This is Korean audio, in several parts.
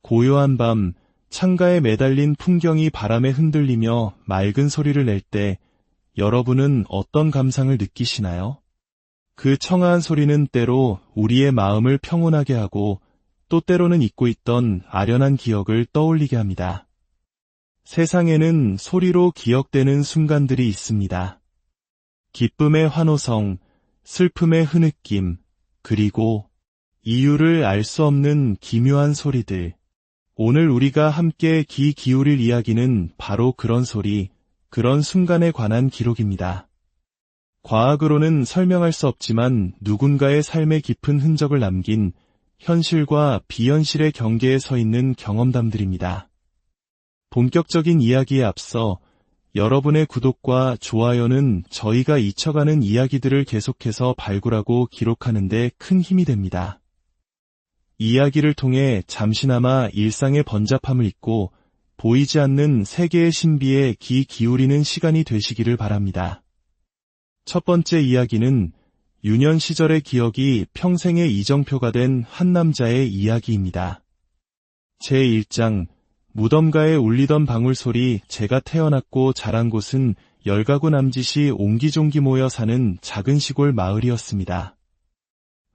고요한 밤, 창가에 매달린 풍경이 바람에 흔들리며 맑은 소리를 낼 때 여러분은 어떤 감상을 느끼시나요? 그 청아한 소리는 때로 우리의 마음을 평온하게 하고 또 때로는 잊고 있던 아련한 기억을 떠올리게 합니다. 세상에는 소리로 기억되는 순간들이 있습니다. 기쁨의 환호성, 슬픔의 흐느낌, 그리고 이유를 알 수 없는 기묘한 소리들. 오늘 우리가 함께 귀 기울일 이야기는 바로 그런 소리, 그런 순간에 관한 기록입니다. 과학으로는 설명할 수 없지만 누군가의 삶에 깊은 흔적을 남긴 현실과 비현실의 경계에 서 있는 경험담들입니다. 본격적인 이야기에 앞서 여러분의 구독과 좋아요는 저희가 잊혀가는 이야기들을 계속해서 발굴하고 기록하는 데 큰 힘이 됩니다. 이야기를 통해 잠시나마 일상의 번잡함을 잊고 보이지 않는 세계의 신비에 귀 기울이는 시간이 되시기를 바랍니다. 첫 번째 이야기는 유년 시절의 기억이 평생의 이정표가 된 한 남자의 이야기입니다. 제1장 무덤가에 울리던 방울소리. 제가 태어났고 자란 곳은 열가구 남짓이 옹기종기 모여 사는 작은 시골 마을이었습니다.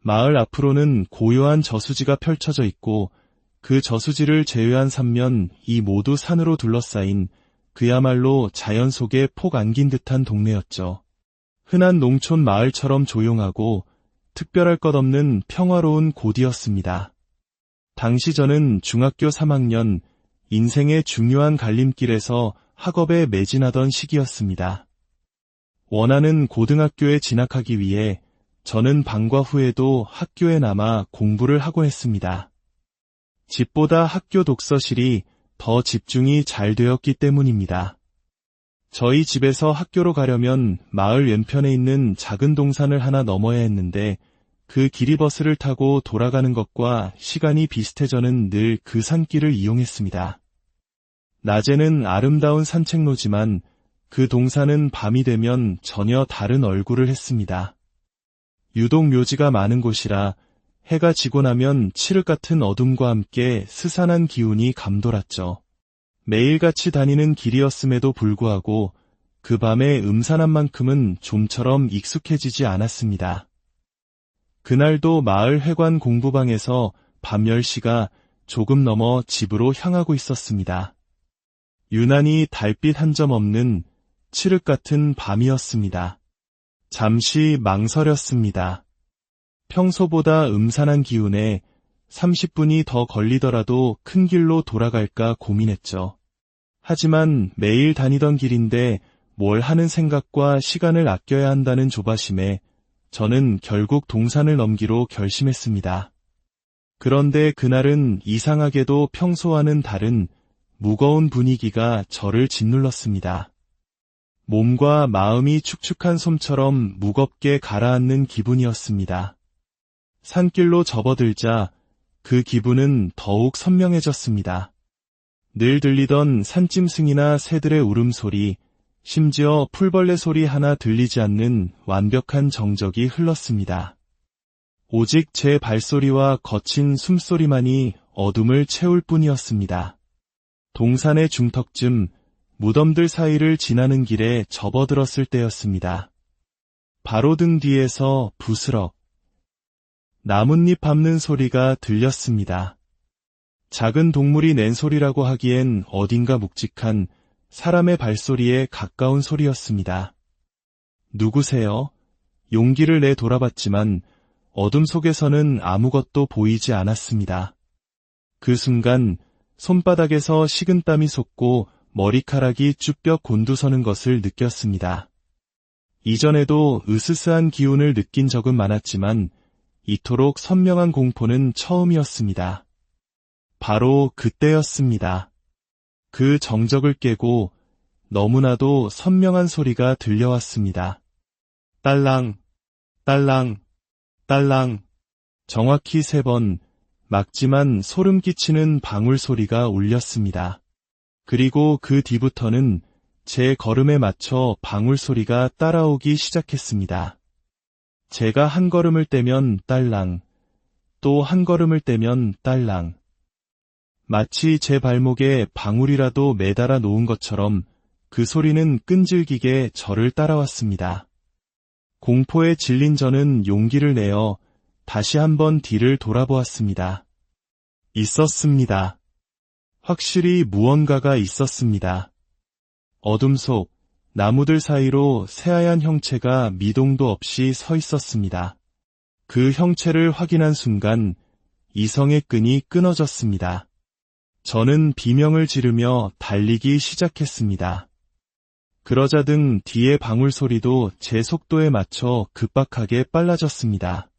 마을 앞으로는 고요한 저수지가 펼쳐져 있고 그 저수지를 제외한 삼면 이 모두 산으로 둘러싸인 그야말로 자연 속에 폭 안긴 듯한 동네였죠. 흔한 농촌 마을처럼 조용하고 특별할 것 없는 평화로운 곳이었습니다. 당시 저는 중학교 3학년, 인생의 중요한 갈림길에서 학업에 매진하던 시기였습니다. 원하는 고등학교에 진학하기 위해 저는 방과 후에도 학교에 남아 공부를 하곤 했습니다. 집보다 학교 독서실이 더 집중이 잘 되었기 때문입니다. 저희 집에서 학교로 가려면 마을 왼편에 있는 작은 동산을 하나 넘어야 했는데 그 기리버스를 타고 돌아가는 것과 시간이 비슷해 저는 늘 그 산길을 이용했습니다. 낮에는 아름다운 산책로지만 그 동산은 밤이 되면 전혀 다른 얼굴을 했습니다. 유독 묘지가 많은 곳이라 해가 지고 나면 칠흑 같은 어둠과 함께 스산한 기운이 감돌았죠. 매일같이 다니는 길이었음에도 불구하고 그 밤의 음산한 좀처럼 익숙해지지 않았습니다. 그날도 마을 회관 공부방에서 밤 10시가 조금 넘어 집으로 향하고 있었습니다. 유난히 달빛 한 점 없는 칠흑 같은 밤이었습니다. 잠시 망설였습니다. 평소보다 음산한 기운에 30분이 더 걸리더라도 큰 길로 돌아갈까 고민했죠. 하지만 매일 다니던 길인데 뭘 하는 생각과 시간을 아껴야 한다는 조바심에 저는 결국 동산을 넘기로 결심했습니다. 그런데 그날은 이상하게도 평소와는 다른 무거운 분위기가 저를 짓눌렀습니다. 몸과 마음이 축축한 솜처럼 무겁게 가라앉는 기분이었습니다. 산길로 접어들자 그 기분은 더욱 선명해졌습니다. 늘 들리던 산짐승이나 새들의 울음소리, 심지어 풀벌레 소리 하나 들리지 않는 완벽한 정적이 흘렀습니다. 오직 제 발소리와 거친 숨소리만이 어둠을 채울 뿐이었습니다. 동산의 중턱쯤 무덤들 사이를 지나는 길에 접어들었을 때였습니다. 바로 등 뒤에서 부스럭 나뭇잎 밟는 소리가 들렸습니다. 작은 동물이 낸 소리라고 하기엔 어딘가 묵직한 사람의 발소리에 가까운 소리였습니다. 누구세요? 용기를 내 돌아봤지만 어둠 속에서는 아무것도 보이지 않았습니다. 그 순간 손바닥에서 식은땀이 솟고 머리카락이 쭈뼛 곤두서는 것을 느꼈습니다. 이전에도 으스스한 기운을 느낀 적은 많았지만 이토록 선명한 공포는 처음이었습니다. 바로 그때였습니다. 그 정적을 깨고 너무나도 선명한 소리가 들려왔습니다. 딸랑, 딸랑, 딸랑. 정확히 3번, 막지만 소름 끼치는 방울 소리가 울렸습니다. 그리고 그 뒤부터는 제 걸음에 맞춰 방울 소리가 따라오기 시작했습니다. 제가 한 걸음을 떼면 딸랑, 또 한 걸음을 떼면 딸랑. 마치 제 발목에 방울이라도 매달아 놓은 것처럼 그 소리는 끈질기게 저를 따라왔습니다. 공포에 질린 저는 용기를 내어 다시 한번 뒤를 돌아보았습니다. 있었습니다. 확실히 무언가가 있었습니다. 어둠 속 나무들 사이로 새하얀 형체가 미동도 없이 서 있었습니다. 그 형체를 확인한 순간 이성의 끈이 끊어졌습니다. 저는 비명을 지르며 달리기 시작했습니다. 그러자 등 뒤의 방울 소리도 제 속도에 맞춰 급박하게 빨라졌습니다.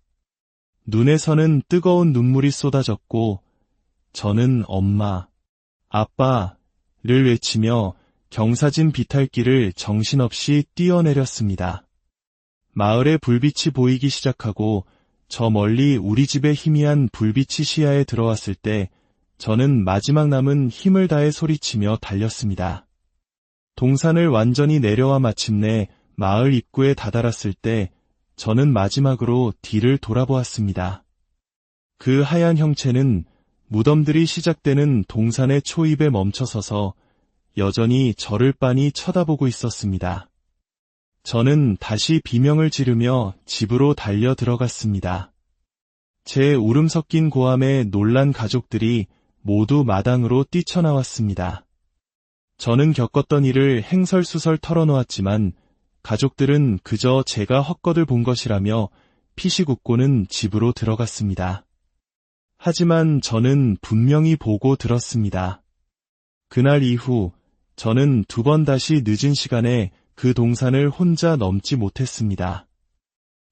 눈에서는 뜨거운 눈물이 쏟아졌고 저는 엄마, 아빠를 외치며 경사진 비탈길을 정신없이 뛰어내렸습니다. 마을의 불빛이 보이기 시작하고 저 멀리 우리 집의 희미한 불빛이 시야에 들어왔을 때 저는 마지막 남은 힘을 다해 소리치며 달렸습니다. 동산을 완전히 내려와 마침내 마을 입구에 다다랐을 때 저는 마지막으로 뒤를 돌아보았습니다. 그 하얀 형체는 무덤들이 시작되는 동산의 초입에 멈춰서서 여전히 저를 빤히 쳐다보고 있었습니다. 저는 다시 비명을 지르며 집으로 달려 들어갔습니다. 제 울음 섞인 고함에 놀란 가족들이 모두 마당으로 뛰쳐나왔습니다. 저는 겪었던 일을 행설수설 털어놓았지만 가족들은 그저 제가 헛것을 본 것이라며 피식 웃고는 집으로 들어갔습니다. 하지만 저는 분명히 보고 들었습니다. 그날 이후 저는 2번 다시 늦은 시간에 그 동산을 혼자 넘지 못했습니다.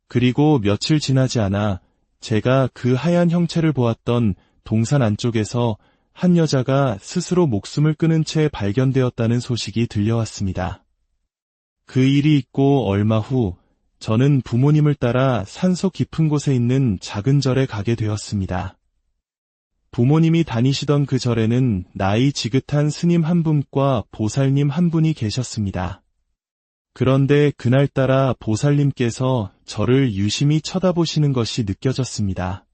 그리고 며칠 지나지 않아 제가 그 하얀 형체를 보았던 동산 안쪽에서 한 여자가 스스로 목숨을 끊은 채 발견되었다는 소식이 들려왔습니다. 그 일이 있고 얼마 후 저는 부모님을 따라 산속 깊은 곳에 있는 작은 절에 가게 되었습니다. 부모님이 다니시던 그 절에는 나이 지긋한 스님 한 분과 보살님 한 분이 계셨습니다. 그런데 그날따라 보살님께서 저를 유심히 쳐다보시는 것이 느껴졌습니다.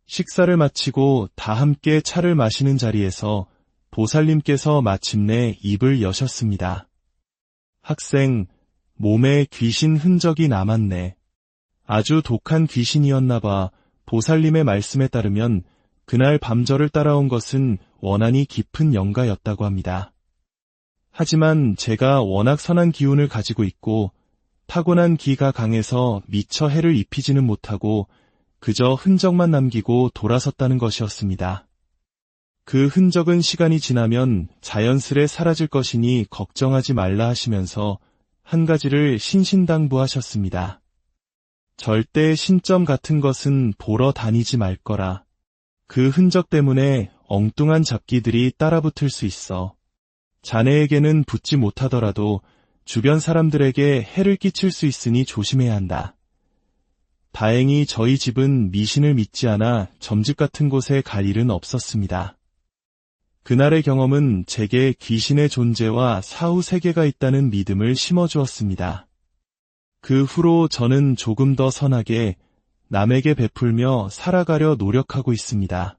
식사를 마치고 다 함께 차를 마시는 자리에서 보살님께서 마침내 입을 여셨습니다. 학생, 몸에 귀신 흔적이 남았네. 아주 독한 귀신이었나 봐. 보살님의 말씀에 따르면 그날 밤 저를 따라온 것은 원한이 깊은 영가였다고 합니다. 하지만 제가 워낙 선한 기운을 가지고 있고 타고난 기가 강해서 미처 해를 입히지는 못하고 그저 흔적만 남기고 돌아섰다는 것이었습니다. 그 흔적은 시간이 지나면 자연스레 사라질 것이니 걱정하지 말라 하시면서 한 가지를 신신당부하셨습니다. 절대 신점 같은 것은 보러 다니지 말 거라. 그 흔적 때문에 엉뚱한 잡기들이 따라붙을 수 있어. 자네에게는 붙지 못하더라도 주변 사람들에게 해를 끼칠 수 있으니 조심해야 한다. 다행히 저희 집은 미신을 믿지 않아 점집 같은 곳에 갈 일은 없었습니다. 그날의 경험은 제게 귀신의 존재와 사후 세계가 있다는 믿음을 심어주었습니다. 그 후로 저는 조금 더 선하게 남에게 베풀며 살아가려 노력하고 있습니다.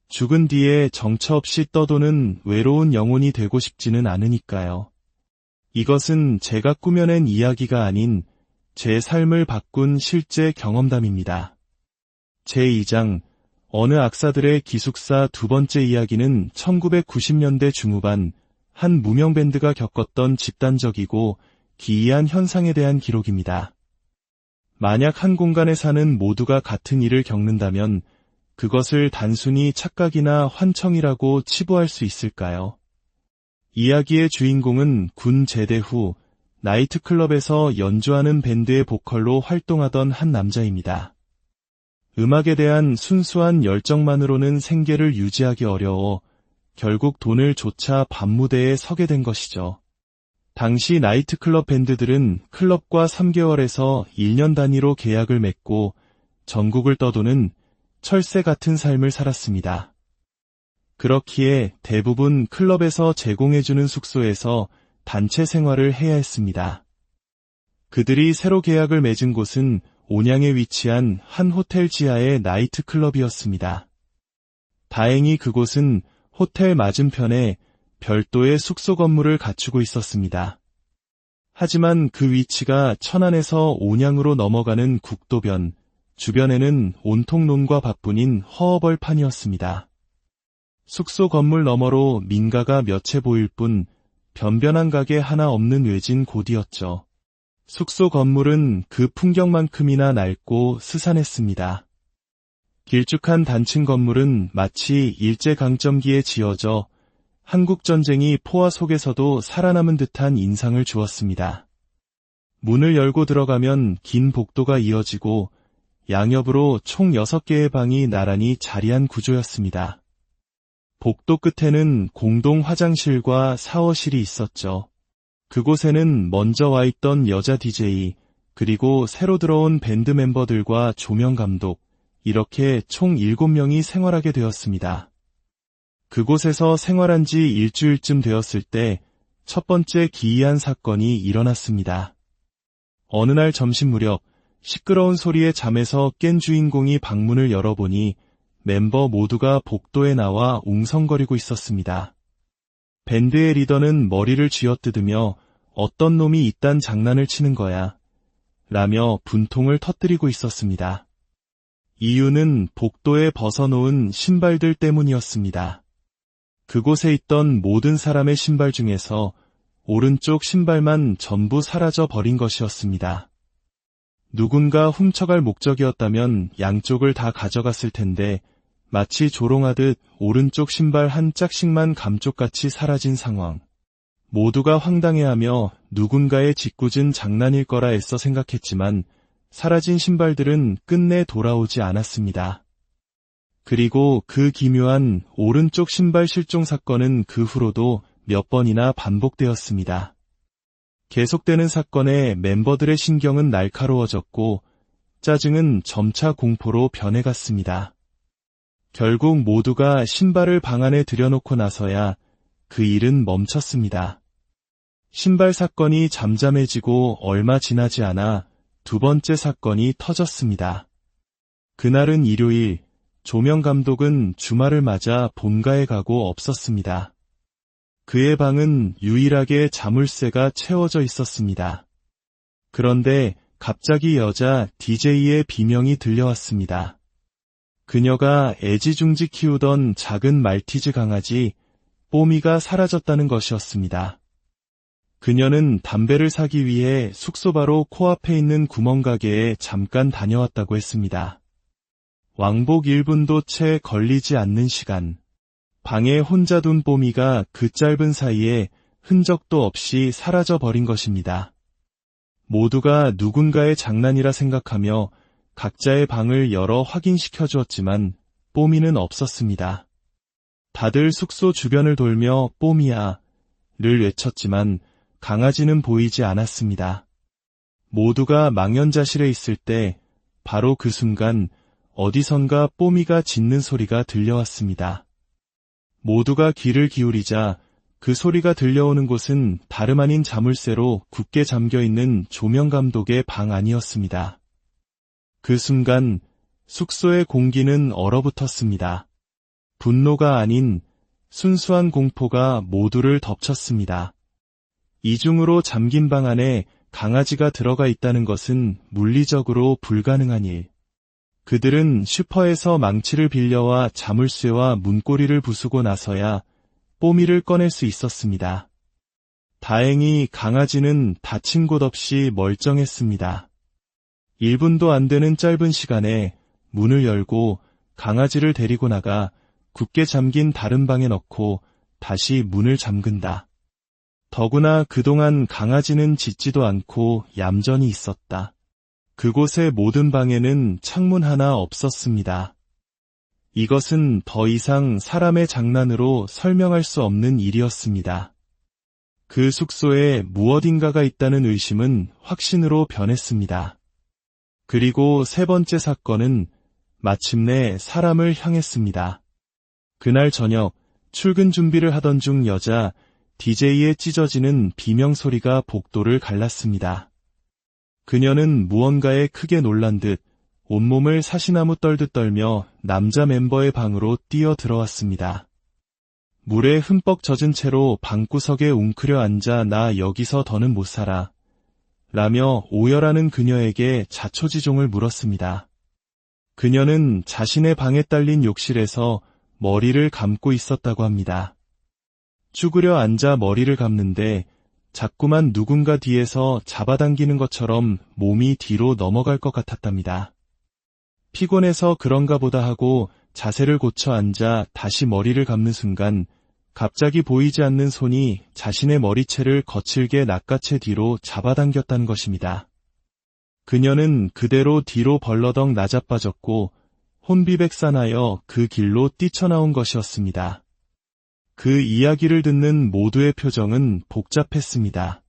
죽은 뒤에 정처 없이 떠도는 외로운 영혼이 되고 싶지는 않으니까요. 이것은 제가 꾸며낸 이야기가 아닌 제 삶을 바꾼 실제 경험담입니다. 제2장 어느 악사들의 기숙사 2번째 이야기는 1990년대 중후반 한 무명 밴드가 겪었던 집단적이고 기이한 현상에 대한 기록입니다. 만약 한 공간에 사는 모두가 같은 일을 겪는다면 그것을 단순히 착각이나 환청이라고 치부할 수 있을까요? 이야기의 주인공은 군 제대 후 나이트클럽에서 연주하는 밴드의 보컬로 활동하던 한 남자입니다. 음악에 대한 순수한 열정만으로는 생계를 유지하기 어려워 결국 돈을 좇아 밤무대에 서게 된 것이죠. 당시 나이트클럽 밴드들은 클럽과 3개월에서 1년 단위로 계약을 맺고 전국을 떠도는 철새 같은 삶을 살았습니다. 그렇기에 대부분 클럽에서 제공해주는 숙소에서 단체 생활을 해야 했습니다. 그들이 새로 계약을 맺은 곳은 온양에 위치한 한 호텔 지하의 나이트클럽이었습니다. 다행히 그곳은 호텔 맞은편에 별도의 숙소 건물을 갖추고 있었습니다. 하지만 그 위치가 천안에서 온양으로 넘어가는 국도변, 주변에는 온통 논과 밭뿐인 허허벌판이었습니다. 숙소 건물 너머로 민가가 몇 채 보일 뿐 변변한 가게 하나 없는 외진 곳이었죠. 숙소 건물은 그 풍경만큼이나 낡고 스산했습니다. 길쭉한 단층 건물은 마치 일제강점기에 지어져 한국전쟁이 포화 속에서도 살아남은 듯한 인상을 주었습니다. 문을 열고 들어가면 긴 복도가 이어지고 양옆으로 총 6개의 방이 나란히 자리한 구조였습니다. 복도 끝에는 공동 화장실과 샤워실이 있었죠. 그곳에는 먼저 와 있던 여자 DJ, 그리고 새로 들어온 밴드 멤버들과 조명 감독, 이렇게 총 7명이 생활하게 되었습니다. 그곳에서 생활한 지 일주일쯤 되었을 때 첫 번째 기이한 사건이 일어났습니다. 어느 날 점심 무렵 시끄러운 소리에 잠에서 깬 주인공이 방문을 열어보니 멤버 모두가 복도에 나와 웅성거리고 있었습니다. 밴드의 리더는 머리를 쥐어뜯으며 어떤 놈이 이딴 장난을 치는 거야 라며 분통을 터뜨리고 있었습니다. 이유는 복도에 벗어놓은 신발들 때문이었습니다. 그곳에 있던 모든 사람의 신발 중에서 오른쪽 신발만 전부 사라져 버린 것이었습니다. 누군가 훔쳐갈 목적이었다면 양쪽을 다 가져갔을 텐데 마치 조롱하듯 오른쪽 신발 한 짝씩만 감쪽같이 사라진 상황. 모두가 황당해하며 누군가의 짓궂은 장난일 거라 애써 생각했지만 사라진 신발들은 끝내 돌아오지 않았습니다. 그리고 그 기묘한 오른쪽 신발 실종 사건은 그 후로도 몇 번이나 반복되었습니다. 계속되는 사건에 멤버들의 신경은 날카로워졌고 짜증은 점차 공포로 변해갔습니다. 결국 모두가 신발을 방 안에 들여놓고 나서야 그 일은 멈췄습니다. 신발 사건이 잠잠해지고 얼마 지나지 않아 두 번째 사건이 터졌습니다. 그날은 일요일, 조명 감독은 주말을 맞아 본가에 가고 없었습니다. 그의 방은 유일하게 자물쇠가 채워져 있었습니다. 그런데 갑자기 여자 DJ의 비명이 들려왔습니다. 그녀가 애지중지 키우던 작은 말티즈 강아지 뽀미가 사라졌다는 것이었습니다. 그녀는 담배를 사기 위해 숙소 바로 코앞에 있는 구멍가게에 잠깐 다녀왔다고 했습니다. 왕복 1분도 채 걸리지 않는 시간. 방에 혼자 둔 뽀미가 그 짧은 사이에 흔적도 없이 사라져 버린 것입니다. 모두가 누군가의 장난이라 생각하며 각자의 방을 열어 확인시켜 주었지만 뽀미는 없었습니다. 다들 숙소 주변을 돌며 뽀미야 를 외쳤지만 강아지는 보이지 않았습니다. 모두가 망연자실해 있을 때 바로 그 순간 어디선가 뽀미가 짖는 소리가 들려왔습니다. 모두가 귀를 기울이자 그 소리가 들려오는 곳은 다름 아닌 자물쇠로 굳게 잠겨있는 조명 감독의 방 안이었습니다. 그 순간 숙소의 공기는 얼어붙었습니다. 분노가 아닌 순수한 공포가 모두를 덮쳤습니다. 이중으로 잠긴 방 안에 강아지가 들어가 있다는 것은 물리적으로 불가능한 일. 그들은 슈퍼에서 망치를 빌려와 자물쇠와 문고리를 부수고 나서야 뽀미를 꺼낼 수 있었습니다. 다행히 강아지는 다친 곳 없이 멀쩡했습니다. 1분도 안 되는 짧은 시간에 문을 열고 강아지를 데리고 나가 굳게 잠긴 다른 방에 넣고 다시 문을 잠근다. 더구나 그동안 강아지는 짖지도 않고 얌전히 있었다. 그곳의 모든 방에는 창문 하나 없었습니다. 이것은 더 이상 사람의 장난으로 설명할 수 없는 일이었습니다. 그 숙소에 무엇인가가 있다는 의심은 확신으로 변했습니다. 그리고 세 번째 사건은 마침내 사람을 향했습니다. 그날 저녁 출근 준비를 하던 중 여자 DJ의 찢어지는 비명소리가 복도를 갈랐습니다. 그녀는 무언가에 크게 놀란 듯 온몸을 사시나무 떨듯 떨며 남자 멤버의 방으로 뛰어 들어왔습니다. 물에 흠뻑 젖은 채로 방구석에 웅크려 앉아 나 여기서 더는 못 살아. 라며 오열하는 그녀에게 자초지종을 물었습니다. 그녀는 자신의 방에 딸린 욕실에서 머리를 감고 있었다고 합니다. 쭈그려 앉아 머리를 감는데 자꾸만 누군가 뒤에서 잡아당기는 것처럼 몸이 뒤로 넘어갈 것 같았답니다. 피곤해서 그런가 보다 하고 자세를 고쳐 앉아 다시 머리를 감는 순간 갑자기 보이지 않는 손이 자신의 머리채를 거칠게 낚아채 뒤로 잡아당겼다는 것입니다. 그녀는 그대로 뒤로 벌러덩 나자빠졌고 혼비백산하여 그 길로 뛰쳐나온 것이었습니다. 그 이야기를 듣는 모두의 표정은 복잡했습니다.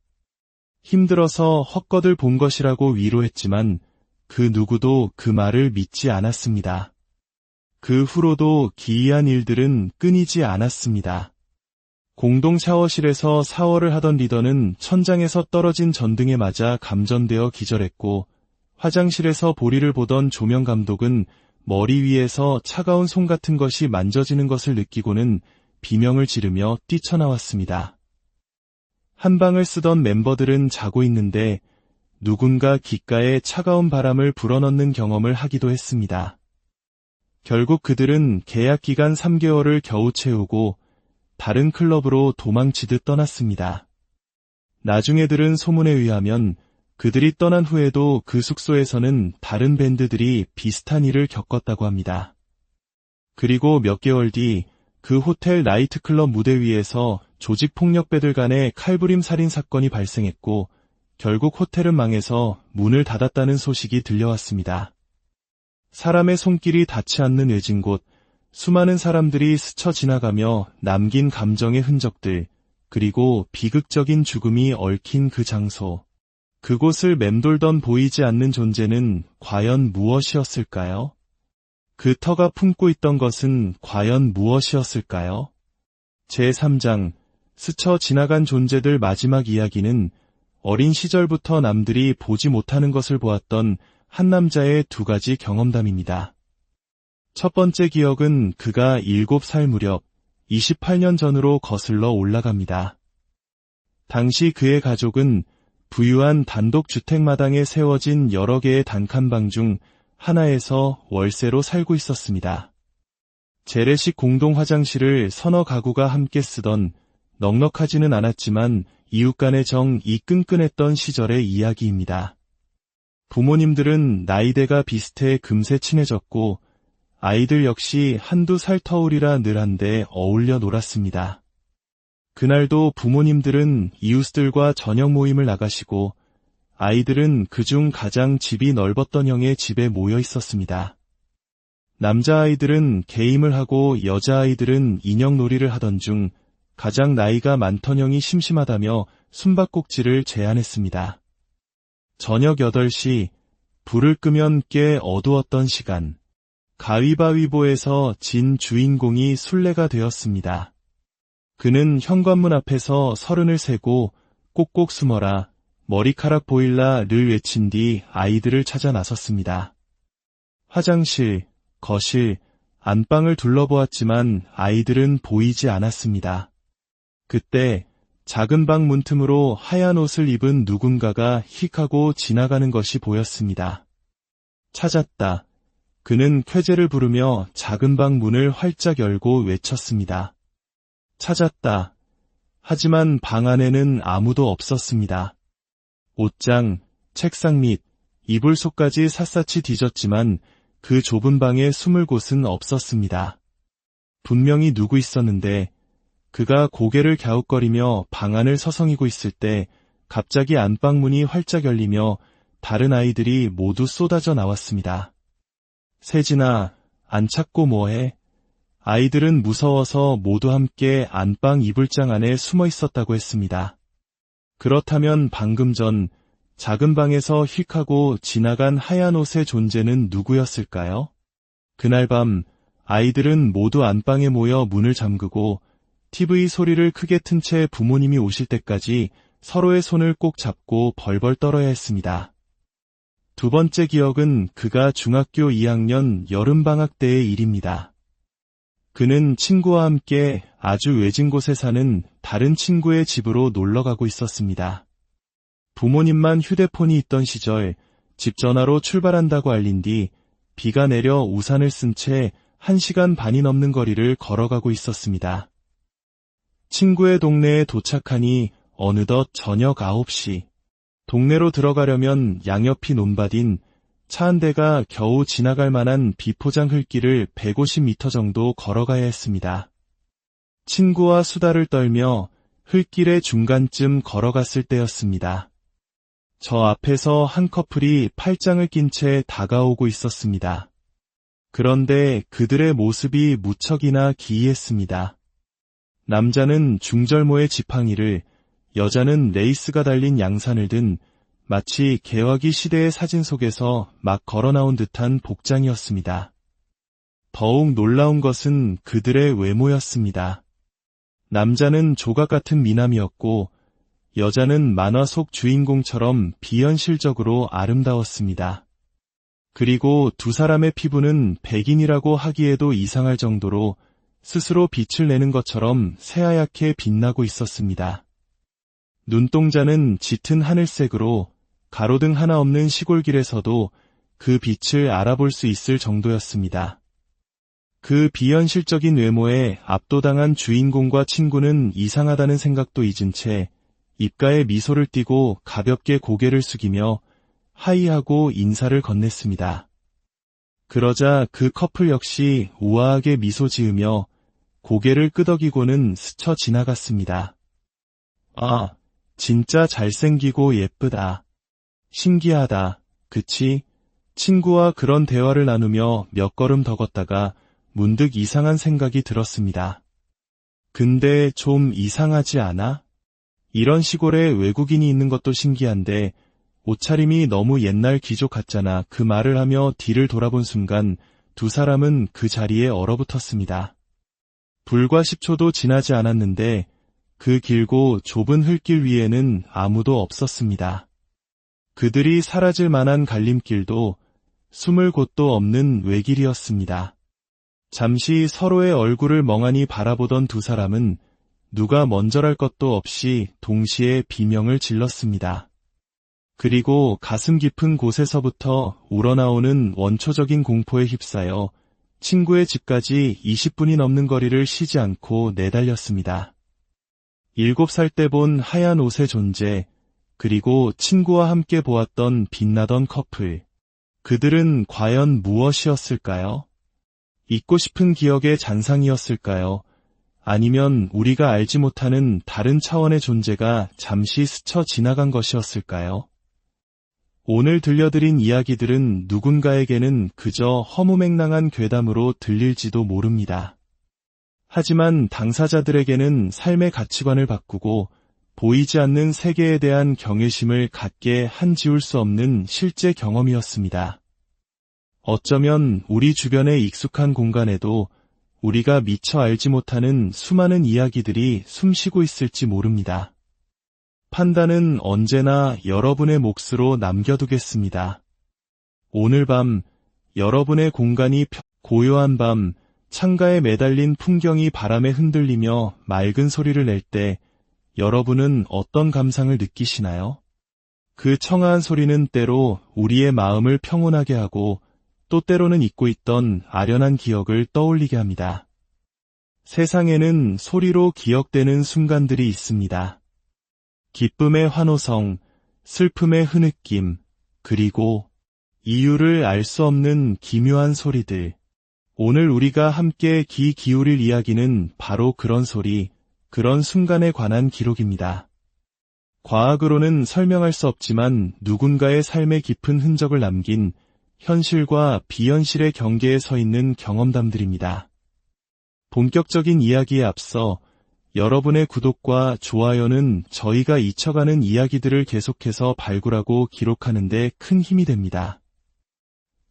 힘들어서 헛것을 본 것이라고 위로했지만 그 누구도 그 말을 믿지 않았습니다. 그 후로도 기이한 일들은 끊이지 않았습니다. 공동 샤워실에서 샤워를 하던 리더는 천장에서 떨어진 전등에 맞아 감전되어 기절했고, 화장실에서 볼일을 보던 조명 감독은 머리 위에서 차가운 손 같은 것이 만져지는 것을 느끼고는 비명을 지르며 뛰쳐나왔습니다. 한 방을 쓰던 멤버들은 자고 있는데 누군가 귓가에 차가운 바람을 불어넣는 경험을 하기도 했습니다. 결국 그들은 계약 기간 3개월을 겨우 채우고 다른 클럽으로 도망치듯 떠났습니다. 나중에 들은 소문에 의하면 그들이 떠난 후에도 그 숙소에서는 다른 밴드들이 비슷한 일을 겪었다고 합니다. 그리고 몇 개월 뒤 그 호텔 나이트클럽 무대 위에서 조직폭력배들 간의 칼부림 살인 사건이 발생했고 결국 호텔은 망해서 문을 닫았다는 소식이 들려왔습니다. 사람의 손길이 닿지 않는 외진 곳, 수많은 사람들이 스쳐 지나가며 남긴 감정의 흔적들, 그리고 비극적인 죽음이 얽힌 그 장소. 그곳을 맴돌던 보이지 않는 존재는 과연 무엇이었을까요? 그 터가 품고 있던 것은 과연 무엇이었을까요? 제3장, 스쳐 지나간 존재들 마지막 이야기는 어린 시절부터 남들이 보지 못하는 것을 보았던 한 남자의 두 가지 경험담입니다. 첫 번째 기억은 그가 7살 무렵 28년 전으로 거슬러 올라갑니다. 당시 그의 가족은 부유한 단독주택마당에 세워진 여러 개의 단칸방 중 하나에서 월세로 살고 있었습니다. 재래식 공동 화장실을 서너 가구가 함께 쓰던 넉넉하지는 않았지만 이웃 간의 정이 끈끈했던 시절의 이야기입니다. 부모님들은 나이대가 비슷해 금세 친해졌고 아이들 역시 한두 살 터울이라 늘 한데 어울려 놀았습니다. 그날도 부모님들은 이웃들과 저녁 모임을 나가시고 아이들은 그중 가장 집이 넓었던 형의 집에 모여 있었습니다. 남자아이들은 게임을 하고 여자아이들은 인형놀이를 하던 중 가장 나이가 많던 형이 심심하다며 숨바꼭질을 제안했습니다. 저녁 8시, 불을 끄면 꽤 어두웠던 시간. 가위바위보에서 진 주인공이 술래가 되었습니다. 그는 현관문 앞에서 30을 세고 꼭꼭 숨어라, 머리카락 보일라를 외친 뒤 아이들을 찾아 나섰습니다. 화장실, 거실, 안방을 둘러보았지만 아이들은 보이지 않았습니다. 그때 작은 방 문틈으로 하얀 옷을 입은 누군가가 휙 하고 지나가는 것이 보였습니다. 찾았다. 그는 쾌재를 부르며 작은 방 문을 활짝 열고 외쳤습니다. 찾았다. 하지만 방 안에는 아무도 없었습니다. 옷장, 책상 및 이불 속까지 샅샅이 뒤졌지만 그 좁은 방에 숨을 곳은 없었습니다. 분명히 누구 있었는데 그가 고개를 갸웃거리며 방 안을 서성이고 있을 때 갑자기 안방문이 활짝 열리며 다른 아이들이 모두 쏟아져 나왔습니다. 세진아, 안 찾고 뭐해? 아이들은 무서워서 모두 함께 안방 이불장 안에 숨어 있었다고 했습니다. 그렇다면 방금 전 작은 방에서 휙 하고 지나간 하얀 옷의 존재는 누구였을까요? 그날 밤 아이들은 모두 안방에 모여 문을 잠그고 TV 소리를 크게 튼 채 부모님이 오실 때까지 서로의 손을 꼭 잡고 벌벌 떨어야 했습니다. 두 번째 기억은 그가 중학교 2학년 여름방학 때의 일입니다. 그는 친구와 함께 아주 외진 곳에 사는 다른 친구의 집으로 놀러가고 있었습니다. 부모님만 휴대폰이 있던 시절 집 전화로 출발한다고 알린 뒤 비가 내려 우산을 쓴 채 1시간 반이 넘는 거리를 걸어가고 있었습니다. 친구의 동네에 도착하니 어느덧 저녁 9시. 동네로 들어가려면 양옆이 논밭인 차 한 대가 겨우 지나갈 만한 비포장 흙길을 150m 정도 걸어가야 했습니다. 친구와 수다를 떨며 흙길의 중간쯤 걸어갔을 때였습니다. 저 앞에서 한 커플이 팔짱을 낀 채 다가오고 있었습니다. 그런데 그들의 모습이 무척이나 기이했습니다. 남자는 중절모의 지팡이를, 여자는 레이스가 달린 양산을 든 마치 개화기 시대의 사진 속에서 막 걸어나온 듯한 복장이었습니다. 더욱 놀라운 것은 그들의 외모였습니다. 남자는 조각 같은 미남이었고 여자는 만화 속 주인공처럼 비현실적으로 아름다웠습니다. 그리고 두 사람의 피부는 백인이라고 하기에도 이상할 정도로 스스로 빛을 내는 것처럼 새하얗게 빛나고 있었습니다. 눈동자는 짙은 하늘색으로 가로등 하나 없는 시골길에서도 그 빛을 알아볼 수 있을 정도였습니다. 그 비현실적인 외모에 압도당한 주인공과 친구는 이상하다는 생각도 잊은 채 입가에 미소를 띠고 가볍게 고개를 숙이며 하이하고 인사를 건넸습니다. 그러자 그 커플 역시 우아하게 미소 지으며 고개를 끄덕이고는 스쳐 지나갔습니다. 아, 진짜 잘생기고 예쁘다. 신기하다. 그치? 친구와 그런 대화를 나누며 몇 걸음 더 걷다가 문득 이상한 생각이 들었습니다. 근데 좀 이상하지 않아? 이런 시골에 외국인이 있는 것도 신기한데 옷차림이 너무 옛날 귀족 같잖아. 그 말을 하며 뒤를 돌아본 순간 두 사람은 그 자리에 얼어붙었습니다. 불과 10초도 지나지 않았는데 그 길고 좁은 흙길 위에는 아무도 없었습니다. 그들이 사라질 만한 갈림길도 숨을 곳도 없는 외길이었습니다. 잠시 서로의 얼굴을 멍하니 바라보던 두 사람은 누가 먼저랄 것도 없이 동시에 비명을 질렀습니다. 그리고 가슴 깊은 곳에서부터 우러나오는 원초적인 공포에 휩싸여 친구의 집까지 20분이 넘는 거리를 쉬지 않고 내달렸습니다. 7살 때 본 하얀 옷의 존재, 그리고 친구와 함께 보았던 빛나던 커플. 그들은 과연 무엇이었을까요? 잊고 싶은 기억의 잔상이었을까요? 아니면 우리가 알지 못하는 다른 차원의 존재가 잠시 스쳐 지나간 것이었을까요? 오늘 들려드린 이야기들은 누군가에게는 그저 허무맹랑한 괴담으로 들릴지도 모릅니다. 하지만 당사자들에게는 삶의 가치관을 바꾸고 보이지 않는 세계에 대한 경외심을 갖게 한지울 수 없는 실제 경험이었습니다. 어쩌면 우리 주변의 익숙한 공간에도 우리가 미처 알지 못하는 수많은 이야기들이 숨쉬고 있을지 모릅니다. 판단은 언제나 여러분의 몫으로 남겨두겠습니다. 오늘 밤 여러분의 공간이 고요한 밤 창가에 매달린 풍경이 바람에 흔들리며 맑은 소리를 낼 때 여러분은 어떤 감상을 느끼시나요? 그 청아한 소리는 때로 우리의 마음을 평온하게 하고 또 때로는 잊고 있던 아련한 기억을 떠올리게 합니다. 세상에는 소리로 기억되는 순간들이 있습니다. 기쁨의 환호성, 슬픔의 흐느낌, 그리고 이유를 알 수 없는 기묘한 소리들. 오늘 우리가 함께 귀 기울일 이야기는 바로 그런 소리, 그런 순간에 관한 기록입니다. 과학으로는 설명할 수 없지만 누군가의 삶에 깊은 흔적을 남긴 현실과 비현실의 경계에 서 있는 경험담들입니다. 본격적인 이야기에 앞서 여러분의 구독과 좋아요는 저희가 잊혀가는 이야기들을 계속해서 발굴하고 기록하는 데 큰 힘이 됩니다.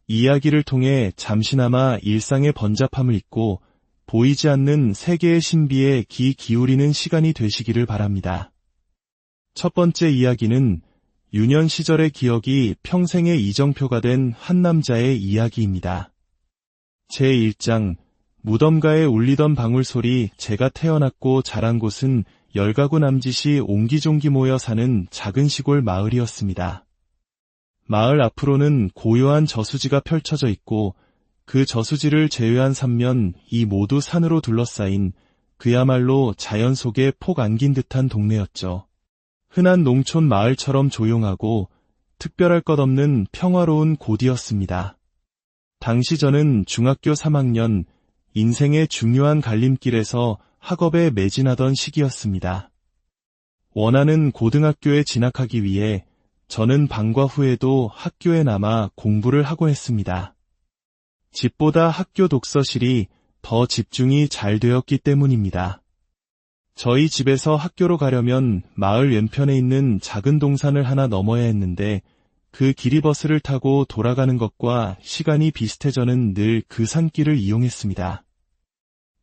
이야기를 통해 잠시나마 일상의 번잡함을 잊고 보이지 않는 세계의 신비에 귀 기울이는 시간이 되시기를 바랍니다. 첫 번째 이야기는 유년 시절의 기억이 평생의 이정표가 된 한 남자의 이야기입니다. 제1장 무덤가에 울리던 방울소리. 제가 태어났고 자란 곳은 10가구 남짓이 옹기종기 모여 사는 작은 시골 마을이었습니다. 마을 앞으로는 고요한 저수지가 펼쳐져 있고 그 저수지를 제외한 3면이 모두 산으로 둘러싸인 그야말로 자연 속에 폭 안긴 듯한 동네였죠. 흔한 농촌 마을처럼 조용하고 특별할 것 없는 평화로운 곳이었습니다. 당시 저는 중학교 3학년, 인생의 중요한 갈림길에서 학업에 매진하던 시기였습니다. 원하는 고등학교에 진학하기 위해 저는 방과 후에도 학교에 남아 공부를 하고 했습니다. 집보다 학교 독서실이 더 집중이 잘 되었기 때문입니다. 저희 집에서 학교로 가려면 마을 왼편에 있는 작은 동산을 하나 넘어야 했는데 그 기리버스를 타고 돌아가는 것과 시간이 비슷해 저는 늘 그 산길을 이용했습니다.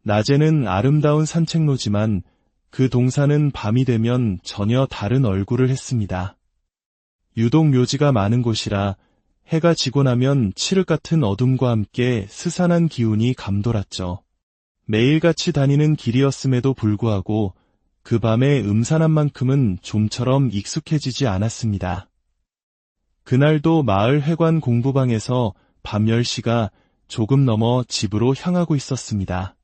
낮에는 아름다운 산책로지만 그 동산은 밤이 되면 전혀 다른 얼굴을 했습니다. 유독 묘지가 많은 곳이라 해가 지고 나면 칠흑 같은 어둠과 함께 스산한 기운이 감돌았죠. 매일같이 다니는 길이었음에도 불구하고 그 밤의 음산한 만큼은 좀처럼 익숙해지지 않았습니다. 그날도 마을 회관 공부방에서 밤 10시가 조금 넘어 집으로 향하고 있었습니다.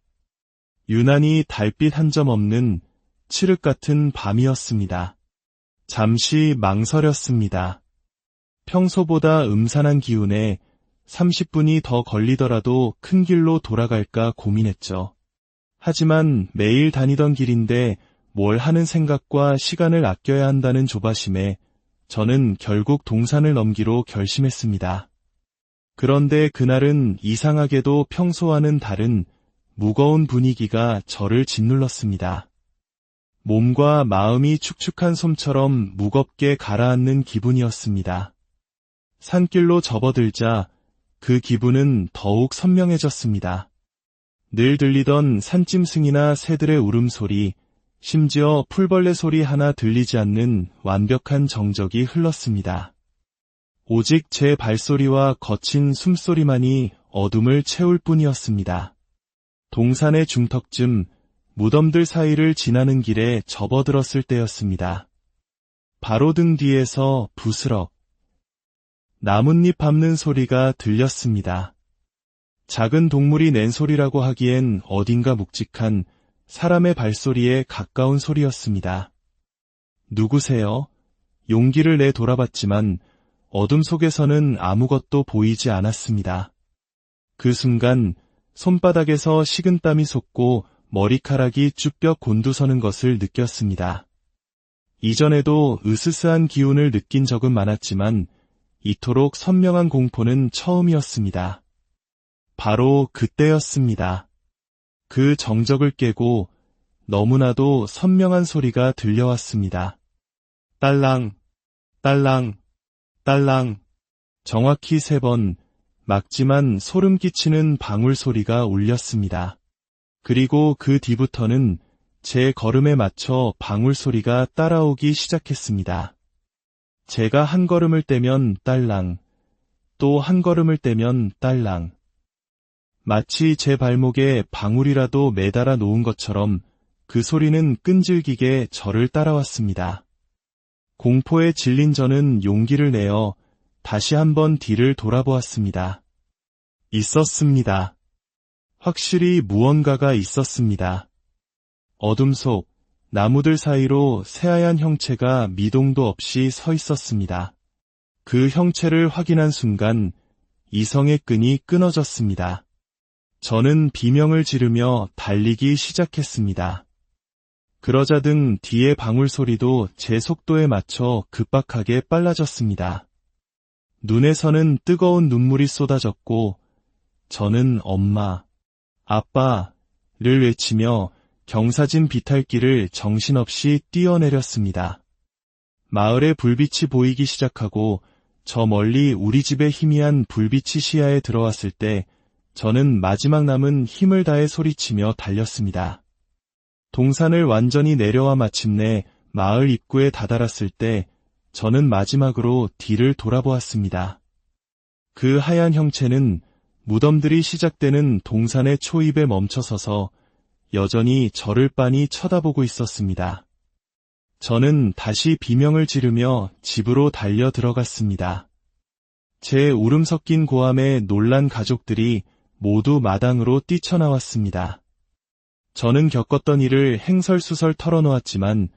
유난히 달빛 한 점 없는 칠흑 같은 밤이었습니다. 잠시 망설였습니다. 평소보다 음산한 기운에 30분이 더 걸리더라도 큰 길로 돌아갈까 고민했죠. 하지만 매일 다니던 길인데 뭘 하는 생각과 시간을 아껴야 한다는 조바심에 저는 결국 동산을 넘기로 결심했습니다. 그런데 그날은 이상하게도 평소와는 다른 무거운 분위기가 저를 짓눌렀습니다. 몸과 마음이 축축한 솜처럼 무겁게 가라앉는 기분이었습니다. 산길로 접어들자 그 기분은 더욱 선명해졌습니다. 늘 들리던 산짐승이나 새들의 울음소리, 심지어 풀벌레 소리 하나 들리지 않는 완벽한 정적이 흘렀습니다. 오직 제 발소리와 거친 숨소리만이 어둠을 채울 뿐이었습니다. 동산의 중턱쯤 무덤들 사이를 지나는 길에 접어들었을 때였습니다. 바로 등 뒤에서 부스럭 나뭇잎 밟는 소리가 들렸습니다. 작은 동물이 낸 소리라고 하기엔 어딘가 묵직한 사람의 발소리에 가까운 소리였습니다. 누구세요? 용기를 내 돌아봤지만 어둠 속에서는 아무것도 보이지 않았습니다. 그 순간 손바닥에서 식은땀이 솟고 머리카락이 쭈뼛 곤두서는 것을 느꼈습니다. 이전에도 으스스한 기운을 느낀 적은 많았지만 이토록 선명한 공포는 처음이었습니다. 바로 그때였습니다. 그 정적을 깨고 너무나도 선명한 소리가 들려왔습니다. 딸랑, 딸랑, 딸랑. 정확히 3번, 막지만 소름 끼치는 방울 소리가 울렸습니다. 그리고 그 뒤부터는 제 걸음에 맞춰 방울 소리가 따라오기 시작했습니다. 제가 한 걸음을 떼면 딸랑, 또 한 걸음을 떼면 딸랑. 마치 제 발목에 방울이라도 매달아 놓은 것처럼 그 소리는 끈질기게 저를 따라왔습니다. 공포에 질린 저는 용기를 내어 다시 한번 뒤를 돌아보았습니다. 있었습니다. 확실히 무언가가 있었습니다. 어둠 속 나무들 사이로 새하얀 형체가 미동도 없이 서 있었습니다. 그 형체를 확인한 순간 이성의 끈이 끊어졌습니다. 저는 비명을 지르며 달리기 시작했습니다. 그러자 등 뒤의 방울 소리도 제 속도에 맞춰 급박하게 빨라졌습니다. 눈에서는 뜨거운 눈물이 쏟아졌고 저는 엄마, 아빠를 외치며 경사진 비탈길을 정신없이 뛰어내렸습니다. 마을의 불빛이 보이기 시작하고 저 멀리 우리 집의 희미한 불빛이 시야에 들어왔을 때 저는 마지막 남은 힘을 다해 소리치며 달렸습니다. 동산을 완전히 내려와 마침내 마을 입구에 다다랐을 때 저는 마지막으로 뒤를 돌아보았습니다. 그 하얀 형체는 무덤들이 시작되는 동산의 초입에 멈춰서서 여전히 저를 빤히 쳐다보고 있었습니다. 저는 다시 비명을 지르며 집으로 달려 들어갔습니다. 제 울음 섞인 고함에 놀란 가족들이 모두 마당으로 뛰쳐나왔습니다. 저는 겪었던 일을 행설수설 털어놓았지만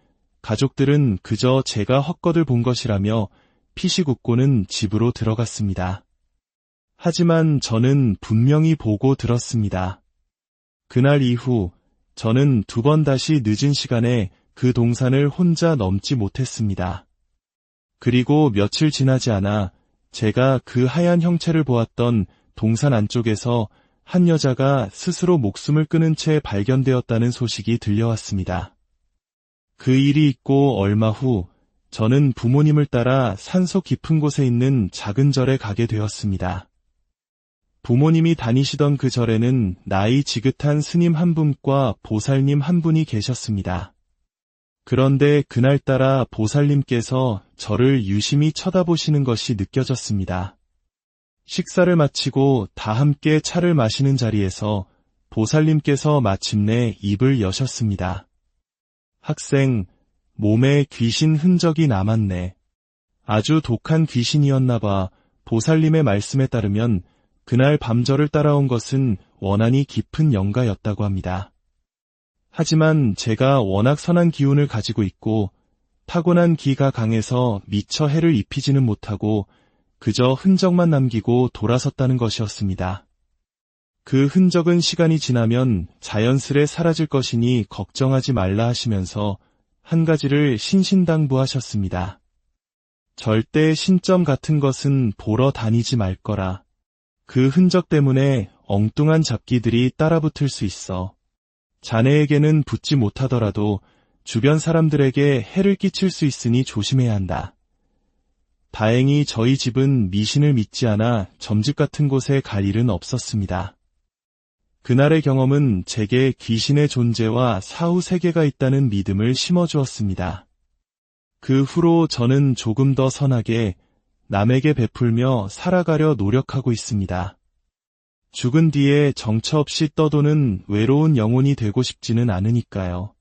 가족들은 그저 제가 헛것을 본 것이라며 피식 웃고는 집으로 들어갔습니다. 하지만 저는 분명히 보고 들었습니다. 그날 이후 저는 2번 다시 늦은 시간에 그 동산을 혼자 넘지 못했습니다. 그리고 며칠 지나지 않아 제가 그 하얀 형체를 보았던 동산 안쪽에서 한 여자가 스스로 목숨을 끊은 채 발견되었다는 소식이 들려왔습니다. 그 일이 있고 얼마 후 저는 부모님을 따라 산속 깊은 곳에 있는 작은 절에 가게 되었습니다. 부모님이 다니시던 그 절에는 나이 지긋한 스님 한 분과 보살님 한 분이 계셨습니다. 그런데 그날따라 보살님께서 저를 유심히 쳐다보시는 것이 느껴졌습니다. 식사를 마치고 다 함께 차를 마시는 자리에서 보살님께서 마침내 입을 여셨습니다. 학생, 몸에 귀신 흔적이 남았네. 아주 독한 귀신이었나 봐. 보살님의 말씀에 따르면 그날 밤 저를 따라온 것은 원한이 깊은 영가였다고 합니다. 하지만 제가 워낙 선한 기운을 가지고 있고 타고난 기가 강해서 미처 해를 입히지는 못하고 그저 흔적만 남기고 돌아섰다는 것이었습니다. 그 흔적은 시간이 지나면 자연스레 사라질 것이니 걱정하지 말라 하시면서 한 가지를 신신당부하셨습니다. 절대 신점 같은 것은 보러 다니지 말 거라. 그 흔적 때문에 엉뚱한 잡기들이 따라붙을 수 있어. 자네에게는 붙지 못하더라도 주변 사람들에게 해를 끼칠 수 있으니 조심해야 한다. 다행히 저희 집은 미신을 믿지 않아 점집 같은 곳에 갈 일은 없었습니다. 그날의 경험은 제게 귀신의 존재와 사후 세계가 있다는 믿음을 심어주었습니다. 그 후로 저는 조금 더 선하게 남에게 베풀며 살아가려 노력하고 있습니다. 죽은 뒤에 정처 없이 떠도는 외로운 영혼이 되고 싶지는 않으니까요.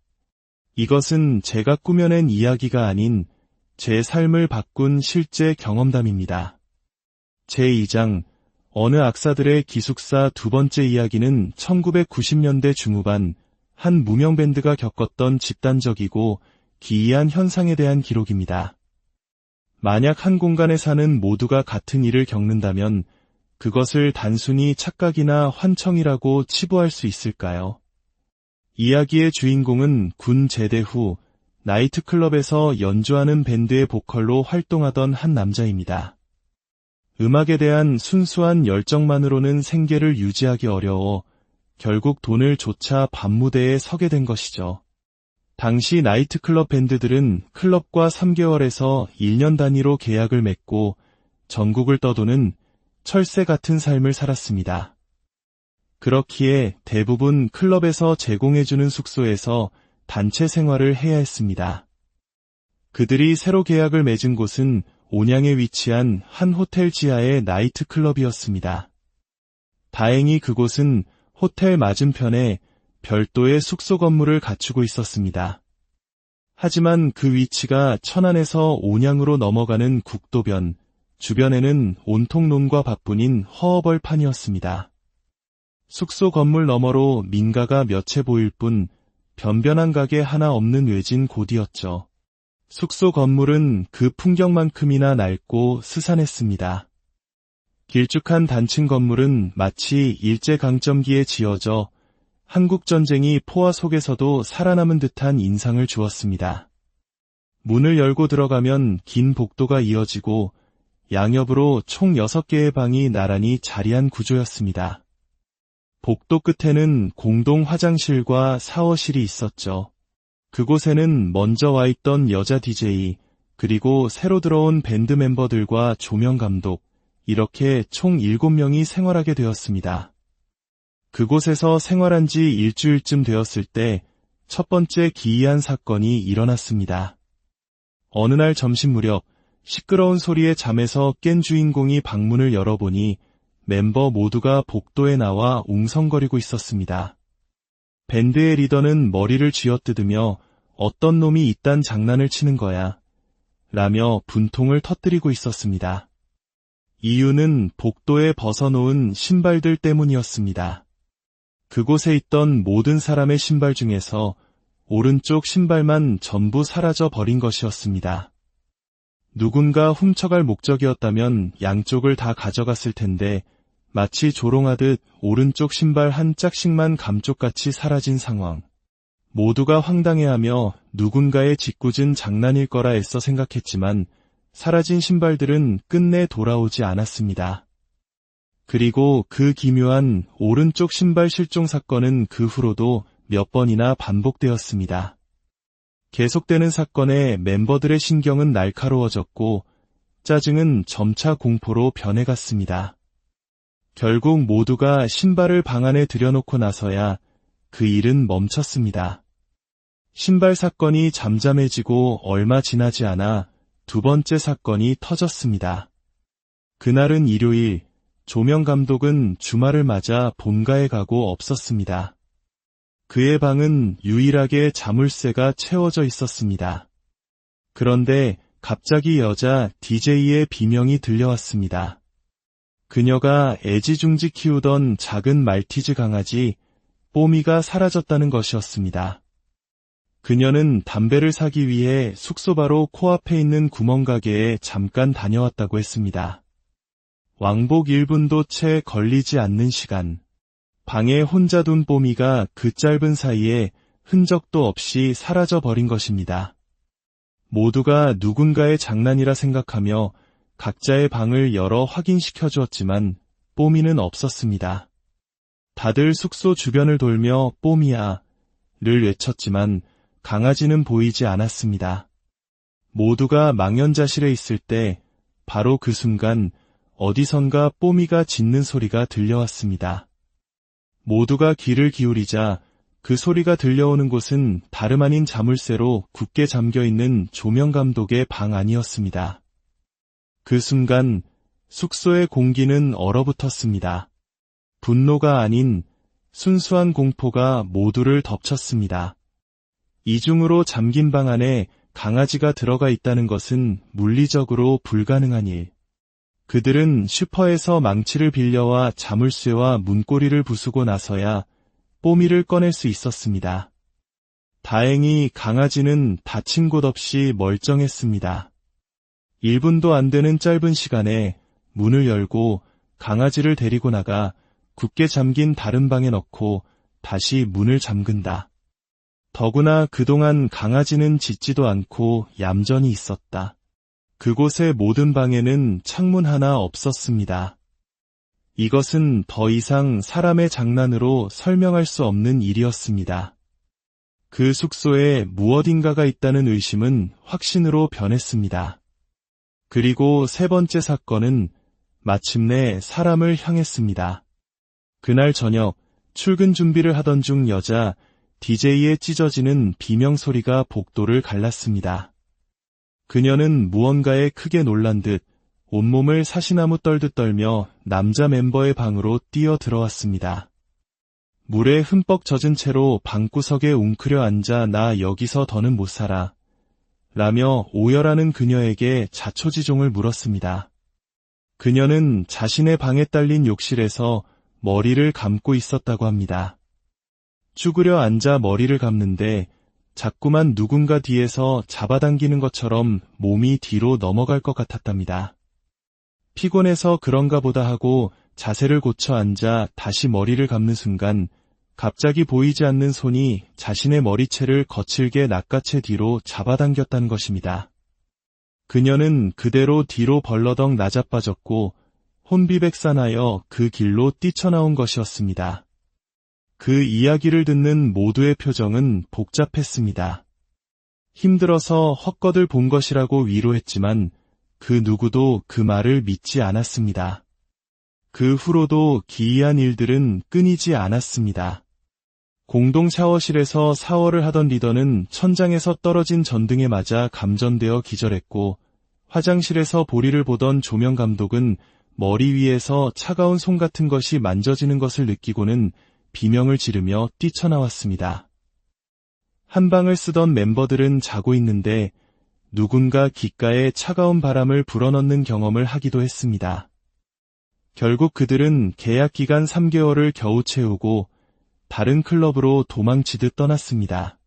이것은 제가 꾸며낸 이야기가 아닌 제 삶을 바꾼 실제 경험담입니다. 제2장 어느 악사들의 기숙사 2번째 이야기는 1990년대 중후반 한 무명 밴드가 겪었던 집단적이고 기이한 현상에 대한 기록입니다. 만약 한 공간에 사는 모두가 같은 일을 겪는다면 그것을 단순히 착각이나 환청이라고 치부할 수 있을까요? 이야기의 주인공은 군 제대 후 나이트클럽에서 연주하는 밴드의 보컬로 활동하던 한 남자입니다. 음악에 대한 순수한 열정만으로는 생계를 유지하기 어려워 결국 돈을 쫓아 밤무대에 서게 된 것이죠. 당시 나이트클럽 밴드들은 클럽과 3개월에서 1년 단위로 계약을 맺고 전국을 떠도는 철새 같은 삶을 살았습니다. 그렇기에 대부분 클럽에서 제공해주는 숙소에서 단체 생활을 해야 했습니다. 그들이 새로 계약을 맺은 곳은 온양에 위치한 한 호텔 지하의 나이트클럽이었습니다. 다행히 그곳은 호텔 맞은편에 별도의 숙소 건물을 갖추고 있었습니다. 하지만 그 위치가 천안에서 온양으로 넘어가는 국도변, 주변에는 온통 논과 밭뿐인 허허벌판이었습니다. 숙소 건물 너머로 민가가 몇 채 보일 뿐 변변한 가게 하나 없는 외진 곳이었죠. 숙소 건물은 그 풍경만큼이나 낡고 스산했습니다. 길쭉한 단층 건물은 마치 일제강점기에 지어져 한국전쟁이 포화 속에서도 살아남은 듯한 인상을 주었습니다. 문을 열고 들어가면 긴 복도가 이어지고 양옆으로 총 6개의 방이 나란히 자리한 구조였습니다. 복도 끝에는 공동 화장실과 샤워실이 있었죠. 그곳에는 먼저 와 있던 여자 DJ, 그리고 새로 들어온 밴드 멤버들과 조명 감독, 이렇게 총 7명이 생활하게 되었습니다. 그곳에서 생활한 지 일주일쯤 되었을 때 첫 번째 기이한 사건이 일어났습니다. 어느 날 점심 무렵 시끄러운 소리에 잠에서 깬 주인공이 방문을 열어보니 멤버 모두가 복도에 나와 웅성거리고 있었습니다. 밴드의 리더는 머리를 쥐어뜯으며 어떤 놈이 이딴 장난을 치는 거야 라며 분통을 터뜨리고 있었습니다. 이유는 복도에 벗어놓은 신발들 때문이었습니다. 그곳에 있던 모든 사람의 신발 중에서 오른쪽 신발만 전부 사라져 버린 것이었습니다. 누군가 훔쳐갈 목적이었다면 양쪽을 다 가져갔을 텐데 마치 조롱하듯 오른쪽 신발 한 짝씩만 감쪽같이 사라진 상황. 모두가 황당해하며 누군가의 짓궂은 장난일 거라 애써 생각했지만 사라진 신발들은 끝내 돌아오지 않았습니다. 그리고 그 기묘한 오른쪽 신발 실종 사건은 그 후로도 몇 번이나 반복되었습니다. 계속되는 사건에 멤버들의 신경은 날카로워졌고 짜증은 점차 공포로 변해갔습니다. 결국 모두가 신발을 방 안에 들여놓고 나서야 그 일은 멈췄습니다. 신발 사건이 잠잠해지고 얼마 지나지 않아 두 번째 사건이 터졌습니다. 그날은 일요일, 조명 감독은 주말을 맞아 본가에 가고 없었습니다. 그의 방은 유일하게 자물쇠가 채워져 있었습니다. 그런데 갑자기 여자 DJ의 비명이 들려왔습니다. 그녀가 애지중지 키우던 작은 말티즈 강아지 뽀미가 사라졌다는 것이었습니다. 그녀는 담배를 사기 위해 숙소 바로 코앞에 있는 구멍가게에 잠깐 다녀왔다고 했습니다. 왕복 1분도 채 걸리지 않는 시간. 방에 혼자 둔 뽀미가 그 짧은 사이에 흔적도 없이 사라져 버린 것입니다. 모두가 누군가의 장난이라 생각하며 각자의 방을 열어 확인시켜 주었지만 뽀미는 없었습니다. 다들 숙소 주변을 돌며 뽀미야 를 외쳤지만 강아지는 보이지 않았습니다. 모두가 망연자실해 있을 때 바로 그 순간 어디선가 뽀미가 짖는 소리가 들려왔습니다. 모두가 귀를 기울이자 그 소리가 들려오는 곳은 다름 아닌 자물쇠로 굳게 잠겨있는 조명 감독의 방 안이었습니다. 그 순간 숙소의 공기는 얼어붙었습니다. 분노가 아닌 순수한 공포가 모두를 덮쳤습니다. 이중으로 잠긴 방 안에 강아지가 들어가 있다는 것은 물리적으로 불가능한 일. 그들은 슈퍼에서 망치를 빌려와 자물쇠와 문고리를 부수고 나서야 뽀미를 꺼낼 수 있었습니다. 다행히 강아지는 다친 곳 없이 멀쩡했습니다. 1분도 안 되는 짧은 시간에 문을 열고 강아지를 데리고 나가 굳게 잠긴 다른 방에 넣고 다시 문을 잠근다. 더구나 그동안 강아지는 짖지도 않고 얌전히 있었다. 그곳의 모든 방에는 창문 하나 없었습니다. 이것은 더 이상 사람의 장난으로 설명할 수 없는 일이었습니다. 그 숙소에 무엇인가가 있다는 의심은 확신으로 변했습니다. 그리고 세 번째 사건은 마침내 사람을 향했습니다. 그날 저녁 출근 준비를 하던 중 여자 DJ의 찢어지는 비명소리가 복도를 갈랐습니다. 그녀는 무언가에 크게 놀란 듯 온몸을 사시나무 떨듯 떨며 남자 멤버의 방으로 뛰어 들어왔습니다. 물에 흠뻑 젖은 채로 방구석에 웅크려 앉아 나 여기서 더는 못 살아 라며 오열하는 그녀에게 자초지종을 물었습니다. 그녀는 자신의 방에 딸린 욕실에서 머리를 감고 있었다고 합니다. 쭈그려 앉아 머리를 감는데 자꾸만 누군가 뒤에서 잡아당기는 것처럼 몸이 뒤로 넘어갈 것 같았답니다. 피곤해서 그런가 보다 하고 자세를 고쳐 앉아 다시 머리를 감는 순간 갑자기 보이지 않는 손이 자신의 머리채를 거칠게 낚아채 뒤로 잡아당겼다는 것입니다. 그녀는 그대로 뒤로 벌러덩 나자빠졌고 혼비백산하여 그 길로 뛰쳐나온 것이었습니다. 그 이야기를 듣는 모두의 표정은 복잡했습니다. 힘들어서 헛것을 본 것이라고 위로했지만 그 누구도 그 말을 믿지 않았습니다. 그 후로도 기이한 일들은 끊이지 않았습니다. 공동 샤워실에서 샤워를 하던 리더는 천장에서 떨어진 전등에 맞아 감전되어 기절했고 화장실에서 볼일을 보던 조명 감독은 머리 위에서 차가운 손 같은 것이 만져지는 것을 느끼고는 비명을 지르며 뛰쳐나왔습니다. 한방을 쓰던 멤버들은 자고 있는데 누군가 귓가에 차가운 바람을 불어넣는 경험을 하기도 했습니다. 결국 그들은 계약 기간 3개월을 겨우 채우고 다른 클럽으로 도망치듯 떠났습니다.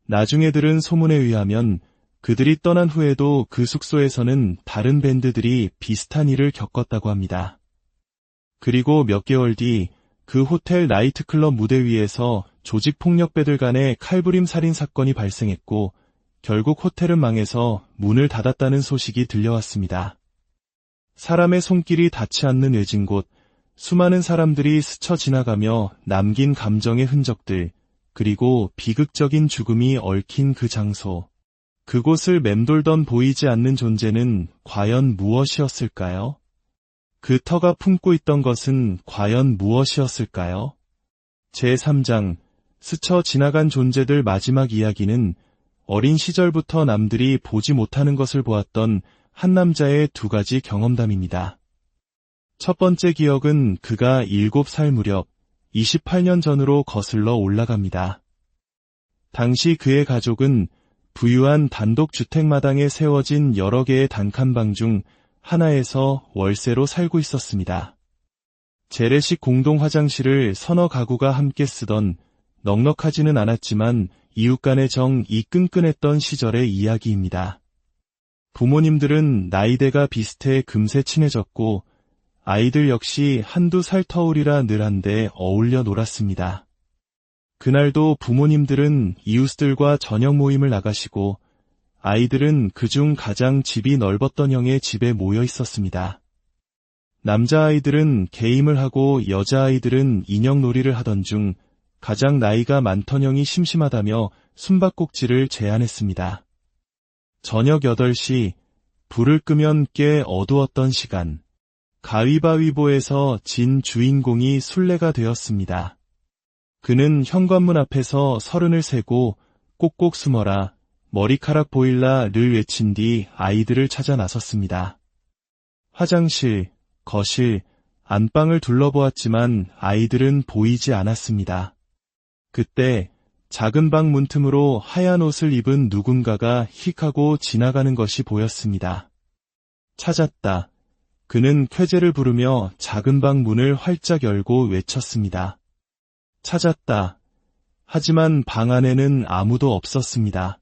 나중에 들은 소문에 의하면 그들이 떠난 후에도 그 숙소에서는 다른 밴드들이 비슷한 일을 겪었다고 합니다. 그리고 몇 개월 뒤 그 호텔 나이트클럽 무대 위에서 조직폭력배들 간의 칼부림 살인 사건이 발생했고 결국 호텔은 망해서 문을 닫았다는 소식이 들려왔습니다. 사람의 손길이 닿지 않는 외진 곳, 수많은 사람들이 스쳐 지나가며 남긴 감정의 흔적들, 그리고 비극적인 죽음이 얽힌 그 장소. 그곳을 맴돌던 보이지 않는 존재는 과연 무엇이었을까요? 그 터가 품고 있던 것은 과연 무엇이었을까요? 제3장, 스쳐 지나간 존재들 마지막 이야기는 어린 시절부터 남들이 보지 못하는 것을 보았던 한 남자의 2가지 경험담입니다. 첫 번째 기억은 그가 7살 무렵 28년 전으로 거슬러 올라갑니다. 당시 그의 가족은 부유한 단독주택마당에 세워진 여러 개의 단칸방 중 하나에서 월세로 살고 있었습니다. 재래식 공동 화장실을 서너 가구가 함께 쓰던 넉넉하지는 않았지만 이웃 간의 정이 끈끈했던 시절의 이야기입니다. 부모님들은 나이대가 비슷해 금세 친해졌고 아이들 역시 한두 살 터울이라 늘 한데 어울려 놀았습니다. 그날도 부모님들은 이웃들과 저녁 모임을 나가시고 아이들은 그중 가장 집이 넓었던 형의 집에 모여 있었습니다. 남자아이들은 게임을 하고 여자아이들은 인형놀이를 하던 중 가장 나이가 많던 형이 심심하다며 숨바꼭질을 제안했습니다. 저녁 8시, 불을 끄면 꽤 어두웠던 시간, 가위바위보에서 진 주인공이 술래가 되었습니다. 그는 현관문 앞에서 30을 세고 꼭꼭 숨어라, 머리카락 보일라를 외친 뒤 아이들을 찾아 나섰습니다. 화장실, 거실, 안방을 둘러보았지만 아이들은 보이지 않았습니다. 그때 작은 방 문틈으로 하얀 옷을 입은 누군가가 휙 하고 지나가는 것이 보였습니다. 찾았다. 그는 쾌재를 부르며 작은 방 문을 활짝 열고 외쳤습니다. 찾았다. 하지만 방 안에는 아무도 없었습니다.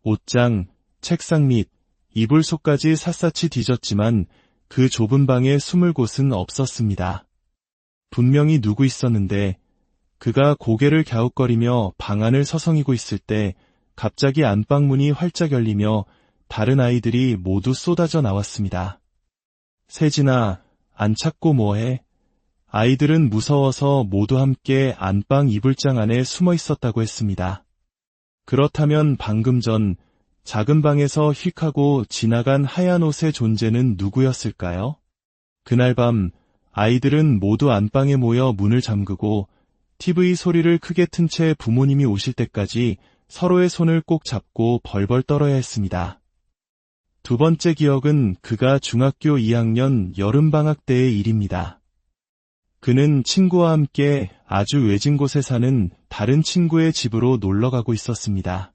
옷장, 책상 및 이불 속까지 샅샅이 뒤졌지만 그 좁은 방에 숨을 곳은 없었습니다. 분명히 누구 있었는데 그가 고개를 갸웃거리며 방 안을 서성이고 있을 때 갑자기 안방문이 활짝 열리며 다른 아이들이 모두 쏟아져 나왔습니다. 세진아, 안 찾고 뭐해? 아이들은 무서워서 모두 함께 안방 이불장 안에 숨어 있었다고 했습니다. 그렇다면 방금 전 작은 방에서 휙 하고 지나간 하얀 옷의 존재는 누구였을까요? 그날 밤 아이들은 모두 안방에 모여 문을 잠그고 TV 소리를 크게 튼 채 부모님이 오실 때까지 서로의 손을 꼭 잡고 벌벌 떨어야 했습니다. 2번째 기억은 그가 중학교 2학년 여름방학 때의 일입니다. 그는 친구와 함께 아주 외진 곳에 사는 다른 친구의 집으로 놀러가고 있었습니다.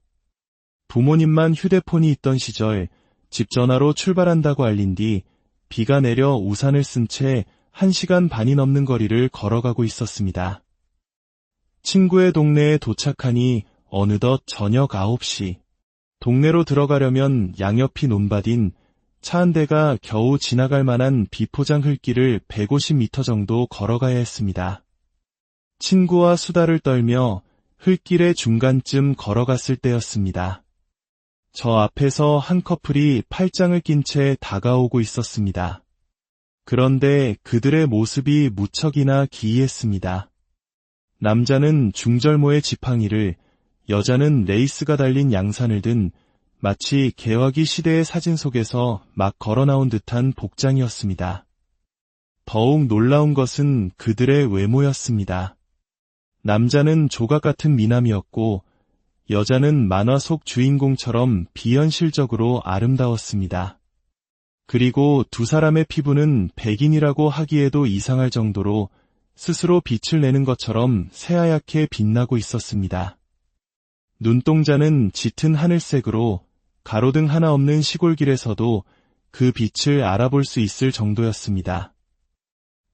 부모님만 휴대폰이 있던 시절 집 전화로 출발한다고 알린 뒤 비가 내려 우산을 쓴 채 1시간 반이 넘는 거리를 걸어가고 있었습니다. 친구의 동네에 도착하니 어느덧 저녁 9시. 동네로 들어가려면 양옆이 논밭인 차 한 대가 겨우 지나갈 만한 비포장 흙길을 150m 정도 걸어가야 했습니다. 친구와 수다를 떨며 흙길의 중간쯤 걸어갔을 때였습니다. 저 앞에서 한 커플이 팔짱을 낀 채 다가오고 있었습니다. 그런데 그들의 모습이 무척이나 기이했습니다. 남자는 중절모의 지팡이를, 여자는 레이스가 달린 양산을 든 마치 개화기 시대의 사진 속에서 막 걸어나온 듯한 복장이었습니다. 더욱 놀라운 것은 그들의 외모였습니다. 남자는 조각 같은 미남이었고 여자는 만화 속 주인공처럼 비현실적으로 아름다웠습니다. 그리고 두 사람의 피부는 백인이라고 하기에도 이상할 정도로 스스로 빛을 내는 것처럼 새하얗게 빛나고 있었습니다. 눈동자는 짙은 하늘색으로 가로등 하나 없는 시골길에서도 그 빛을 알아볼 수 있을 정도였습니다.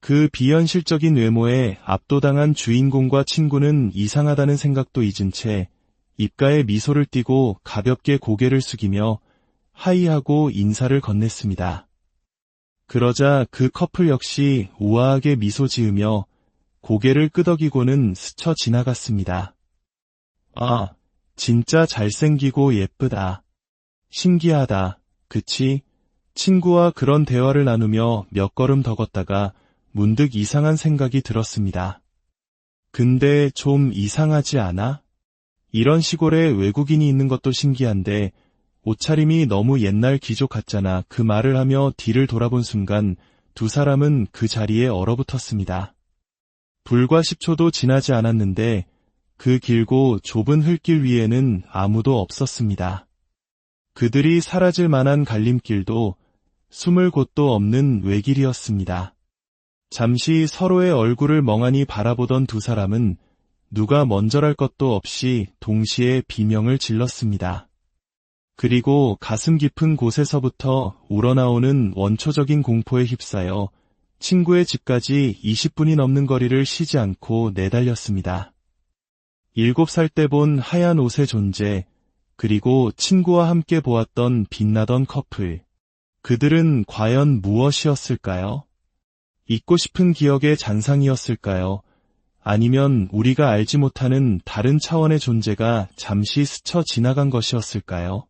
그 비현실적인 외모에 압도당한 주인공과 친구는 이상하다는 생각도 잊은 채 입가에 미소를 띠고 가볍게 고개를 숙이며 하이하고 인사를 건넸습니다. 그러자 그 커플 역시 우아하게 미소 지으며 고개를 끄덕이고는 스쳐 지나갔습니다. 아, 진짜 잘생기고 예쁘다. 신기하다. 그치? 친구와 그런 대화를 나누며 몇 걸음 더 걷다가 문득 이상한 생각이 들었습니다. 근데 좀 이상하지 않아? 이런 시골에 외국인이 있는 것도 신기한데 옷차림이 너무 옛날 귀족 같잖아. 그 말을 하며 뒤를 돌아본 순간 두 사람은 그 자리에 얼어붙었습니다. 불과 10초도 지나지 않았는데 그 길고 좁은 흙길 위에는 아무도 없었습니다. 그들이 사라질 만한 갈림길도 숨을 곳도 없는 외길이었습니다. 잠시 서로의 얼굴을 멍하니 바라보던 두 사람은 누가 먼저랄 것도 없이 동시에 비명을 질렀습니다. 그리고 가슴 깊은 곳에서부터 우러나오는 원초적인 공포에 휩싸여 친구의 집까지 20분이 넘는 거리를 쉬지 않고 내달렸습니다. 7살 때 본 하얀 옷의 존재, 그리고 친구와 함께 보았던 빛나던 커플. 그들은 과연 무엇이었을까요? 잊고 싶은 기억의 잔상이었을까요? 아니면 우리가 알지 못하는 다른 차원의 존재가 잠시 스쳐 지나간 것이었을까요?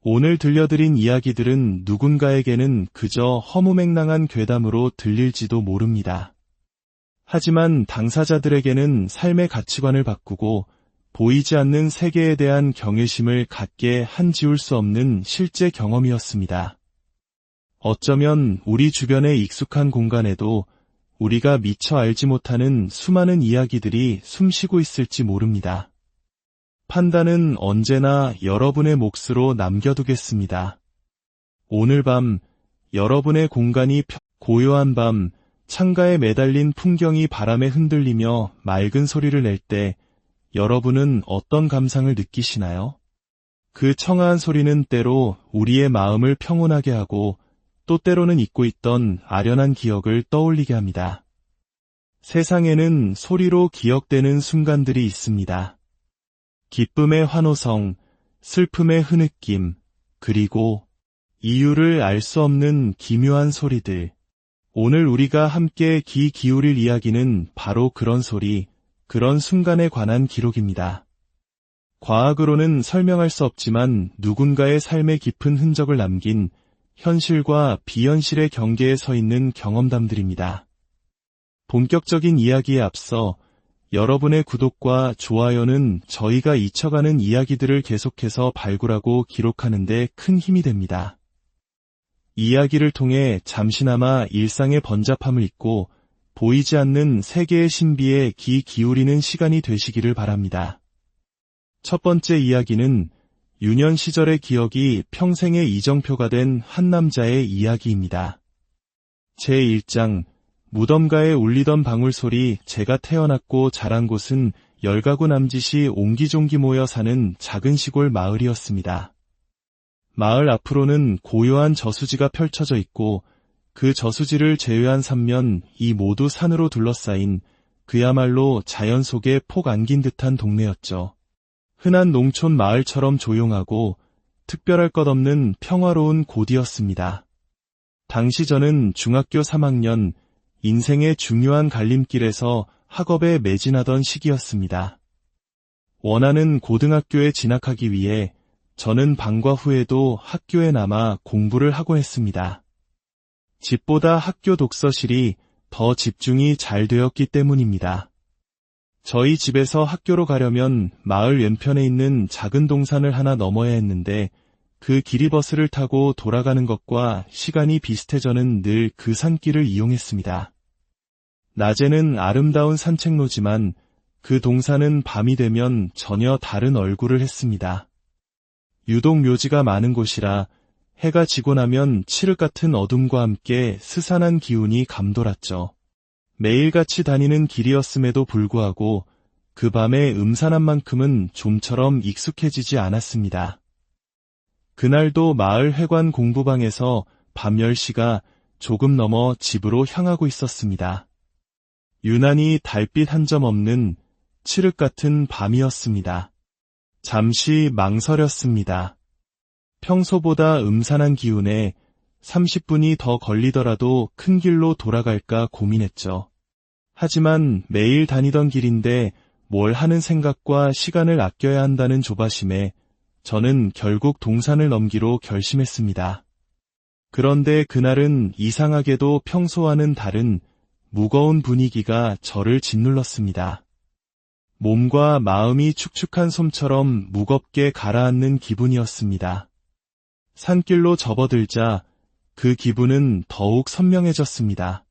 오늘 들려드린 이야기들은 누군가에게는 그저 허무맹랑한 괴담으로 들릴지도 모릅니다. 하지만 당사자들에게는 삶의 가치관을 바꾸고 보이지 않는 세계에 대한 경외심을 갖게 한지울 수 없는 실제 경험이었습니다. 어쩌면 우리 주변의 익숙한 공간에도 우리가 미처 알지 못하는 수많은 이야기들이 숨쉬고 있을지 모릅니다. 판단은 언제나 여러분의 몫으로 남겨두겠습니다. 오늘 밤 여러분의 공간이 고요한 밤 창가에 매달린 풍경이 바람에 흔들리며 맑은 소리를 낼 때 여러분은 어떤 감상을 느끼시나요? 그 청아한 소리는 때로 우리의 마음을 평온하게 하고 또 때로는 잊고 있던 아련한 기억을 떠올리게 합니다. 세상에는 소리로 기억되는 순간들이 있습니다. 기쁨의 환호성, 슬픔의 흐느낌, 그리고 이유를 알 수 없는 기묘한 소리들. 오늘 우리가 함께 귀 기울일 이야기는 바로 그런 소리, 그런 순간에 관한 기록입니다. 과학으로는 설명할 수 없지만 누군가의 삶에 깊은 흔적을 남긴 현실과 비현실의 경계에 서 있는 경험담들입니다. 본격적인 이야기에 앞서 여러분의 구독과 좋아요는 저희가 잊혀가는 이야기들을 계속해서 발굴하고 기록하는 데 큰 힘이 됩니다. 이야기를 통해 잠시나마 일상의 번잡함을 잊고 보이지 않는 세계의 신비에 귀 기울이는 시간이 되시기를 바랍니다. 첫 번째 이야기는 유년 시절의 기억이 평생의 이정표가 된 한 남자의 이야기입니다. 제1장 무덤가에 울리던 방울소리. 제가 태어났고 자란 곳은 열가구 남짓이 옹기종기 모여 사는 작은 시골 마을이었습니다. 마을 앞으로는 고요한 저수지가 펼쳐져 있고 그 저수지를 제외한 삼면 이 모두 산으로 둘러싸인 그야말로 자연 속에 폭 안긴 듯한 동네였죠. 흔한 농촌 마을처럼 조용하고 특별할 것 없는 평화로운 곳이었습니다. 당시 저는 중학교 3학년, 인생의 중요한 갈림길에서 학업에 매진하던 시기였습니다. 원하는 고등학교에 진학하기 위해 저는 방과 후에도 학교에 남아 공부를 하곤 했습니다. 집보다 학교 독서실이 더 집중이 잘 되었기 때문입니다. 저희 집에서 학교로 가려면 마을 왼편에 있는 작은 동산을 하나 넘어야 했는데 그 기리버스를 타고 돌아가는 것과 시간이 비슷해 저는 늘 그 산길을 이용했습니다. 낮에는 아름다운 산책로지만 그 동산은 밤이 되면 전혀 다른 얼굴을 했습니다. 유독 묘지가 많은 곳이라 해가 지고 나면 칠흑 같은 어둠과 함께 스산한 기운이 감돌았죠. 매일같이 다니는 길이었음에도 불구하고 그 밤의 음산한 만큼은 좀처럼 익숙해지지 않았습니다. 그날도 마을 회관 공부방에서 밤 10시가 조금 넘어 집으로 향하고 있었습니다. 유난히 달빛 한 점 없는 칠흑 같은 밤이었습니다. 잠시 망설였습니다. 평소보다 음산한 기운에 30분이 더 걸리더라도 큰 길로 돌아갈까 고민했죠. 하지만 매일 다니던 길인데 뭘 하는 생각과 시간을 아껴야 한다는 조바심에 저는 결국 동산을 넘기로 결심했습니다. 그런데 그날은 이상하게도 평소와는 다른 무거운 분위기가 저를 짓눌렀습니다. 몸과 마음이 축축한 솜처럼 무겁게 가라앉는 기분이었습니다. 산길로 접어들자 그 기분은 더욱 선명해졌습니다.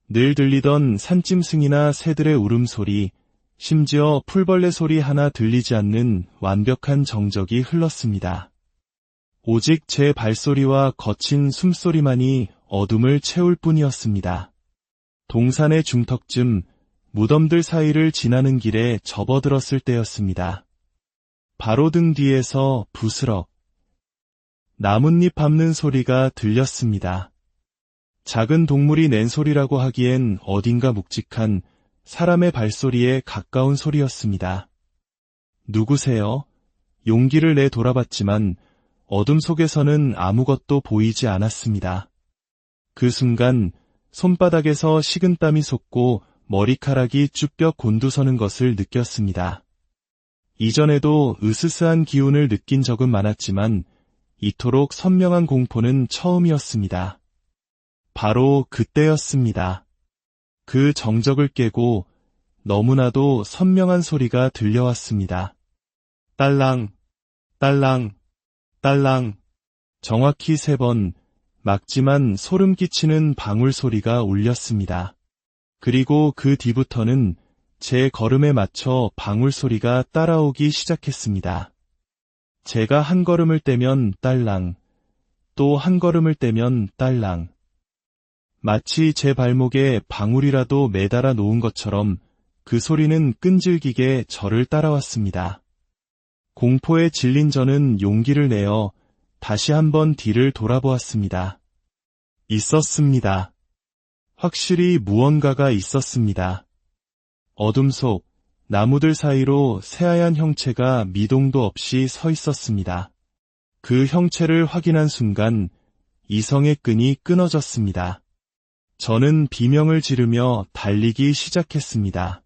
늘 들리던 산짐승이나 새들의 울음소리, 심지어 풀벌레 소리 하나 들리지 않는 완벽한 정적이 흘렀습니다. 오직 제 발소리와 거친 숨소리만이 어둠을 채울 뿐이었습니다. 동산의 중턱쯤 무덤들 사이를 지나는 길에 접어들었을 때였습니다. 바로 등 뒤에서 부스럭 나뭇잎 밟는 소리가 들렸습니다. 작은 동물이 낸 소리라고 하기엔 어딘가 묵직한 사람의 발소리에 가까운 소리였습니다. 누구세요? 용기를 내 돌아봤지만 어둠 속에서는 아무것도 보이지 않았습니다. 그 순간 손바닥에서 식은땀이 솟고 머리카락이 쭈뼛 곤두서는 것을 느꼈습니다. 이전에도 으스스한 기운을 느낀 적은 많았지만 이토록 선명한 공포는 처음이었습니다. 바로 그때였습니다. 그 정적을 깨고 너무나도 선명한 소리가 들려왔습니다. 딸랑, 딸랑, 딸랑. 정확히 3번, 막지만 소름 끼치는 방울 소리가 울렸습니다. 그리고 그 뒤부터는 제 걸음에 맞춰 방울 소리가 따라오기 시작했습니다. 제가 한 걸음을 떼면 딸랑, 또 한 걸음을 떼면 딸랑. 마치 제 발목에 방울이라도 매달아 놓은 것처럼 그 소리는 끈질기게 저를 따라왔습니다. 공포에 질린 저는 용기를 내어 다시 한번 뒤를 돌아보았습니다. 있었습니다. 확실히 무언가가 있었습니다. 어둠 속 나무들 사이로 새하얀 형체가 미동도 없이 서 있었습니다. 그 형체를 확인한 순간 이성의 끈이 끊어졌습니다. 저는 비명을 지르며 달리기 시작했습니다.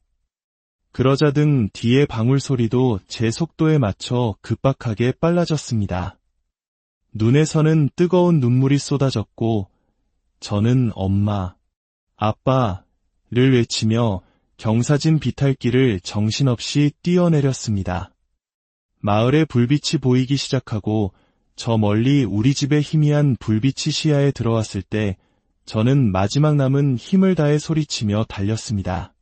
그러자 등 뒤의 방울 소리도 제 속도에 맞춰 급박하게 빨라졌습니다. 눈에서는 뜨거운 눈물이 쏟아졌고 저는 엄마, 아빠를 외치며 경사진 비탈길을 정신없이 뛰어내렸습니다. 마을에 불빛이 보이기 시작하고 저 멀리 우리 집의 희미한 불빛이 시야에 들어왔을 때 저는 마지막 남은 힘을 다해 소리치며 달렸습니다.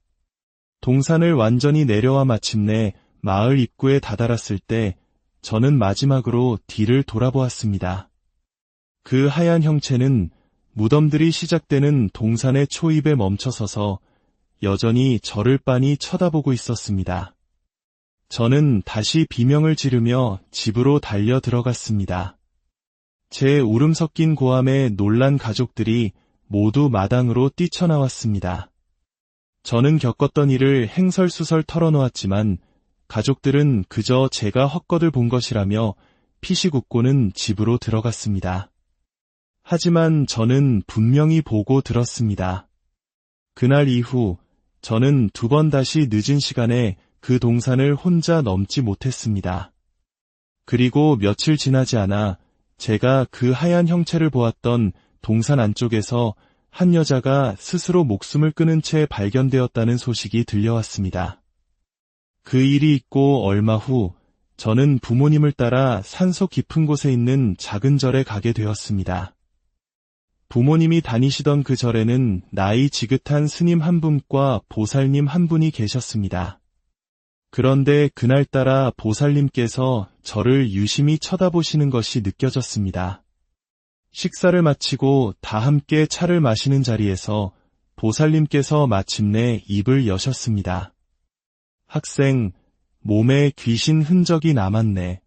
동산을 완전히 내려와 마침내 마을 입구에 다다랐을 때 저는 마지막으로 뒤를 돌아보았습니다. 그 하얀 형체는 무덤들이 시작되는 동산의 초입에 멈춰서서 여전히 저를 빤히 쳐다보고 있었습니다. 저는 다시 비명을 지르며 집으로 달려 들어갔습니다. 제 울음 섞인 고함에 놀란 가족들이 모두 마당으로 뛰쳐나왔습니다. 저는 겪었던 일을 행설수설 털어놓았지만 가족들은 그저 제가 헛것을 본 것이라며 피식 웃고는 집으로 들어갔습니다. 하지만 저는 분명히 보고 들었습니다. 그날 이후 저는 2번 다시 늦은 시간에 그 동산을 혼자 넘지 못했습니다. 그리고 며칠 지나지 않아 제가 그 하얀 형체를 보았던 동산 안쪽에서 한 여자가 스스로 목숨을 끊은 채 발견되었다는 소식이 들려왔습니다. 그 일이 있고 얼마 후 저는 부모님을 따라 산속 깊은 곳에 있는 작은 절에 가게 되었습니다. 부모님이 다니시던 그 절에는 나이 지긋한 스님 한 분과 보살님 한 분이 계셨습니다. 그런데 그날따라 보살님께서 저를 유심히 쳐다보시는 것이 느껴졌습니다. 식사를 마치고 다 함께 차를 마시는 자리에서 보살님께서 마침내 입을 여셨습니다. 학생, 몸에 귀신 흔적이 남았네.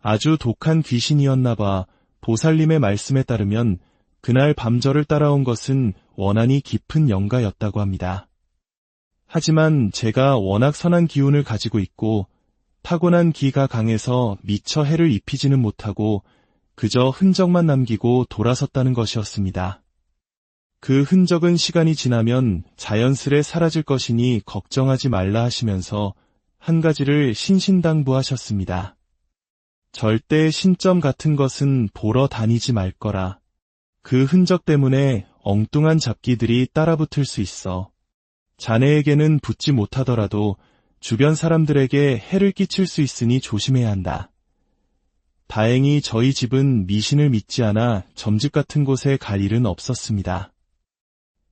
아주 독한 귀신이었나 봐. 보살님의 말씀에 따르면 그날 밤 저를 따라온 것은 원한이 깊은 영가였다고 합니다. 하지만 제가 워낙 선한 기운을 가지고 있고 타고난 기가 강해서 미처 해를 입히지는 못하고 그저 흔적만 남기고 돌아섰다는 것이었습니다. 그 흔적은 시간이 지나면 자연스레 사라질 것이니 걱정하지 말라 하시면서 한 가지를 신신당부하셨습니다. 절대 신점 같은 것은 보러 다니지 말 거라. 그 흔적 때문에 엉뚱한 잡기들이 따라붙을 수 있어. 자네에게는 붙지 못하더라도 주변 사람들에게 해를 끼칠 수 있으니 조심해야 한다. 다행히 저희 집은 미신을 믿지 않아 점집 같은 곳에 갈 일은 없었습니다.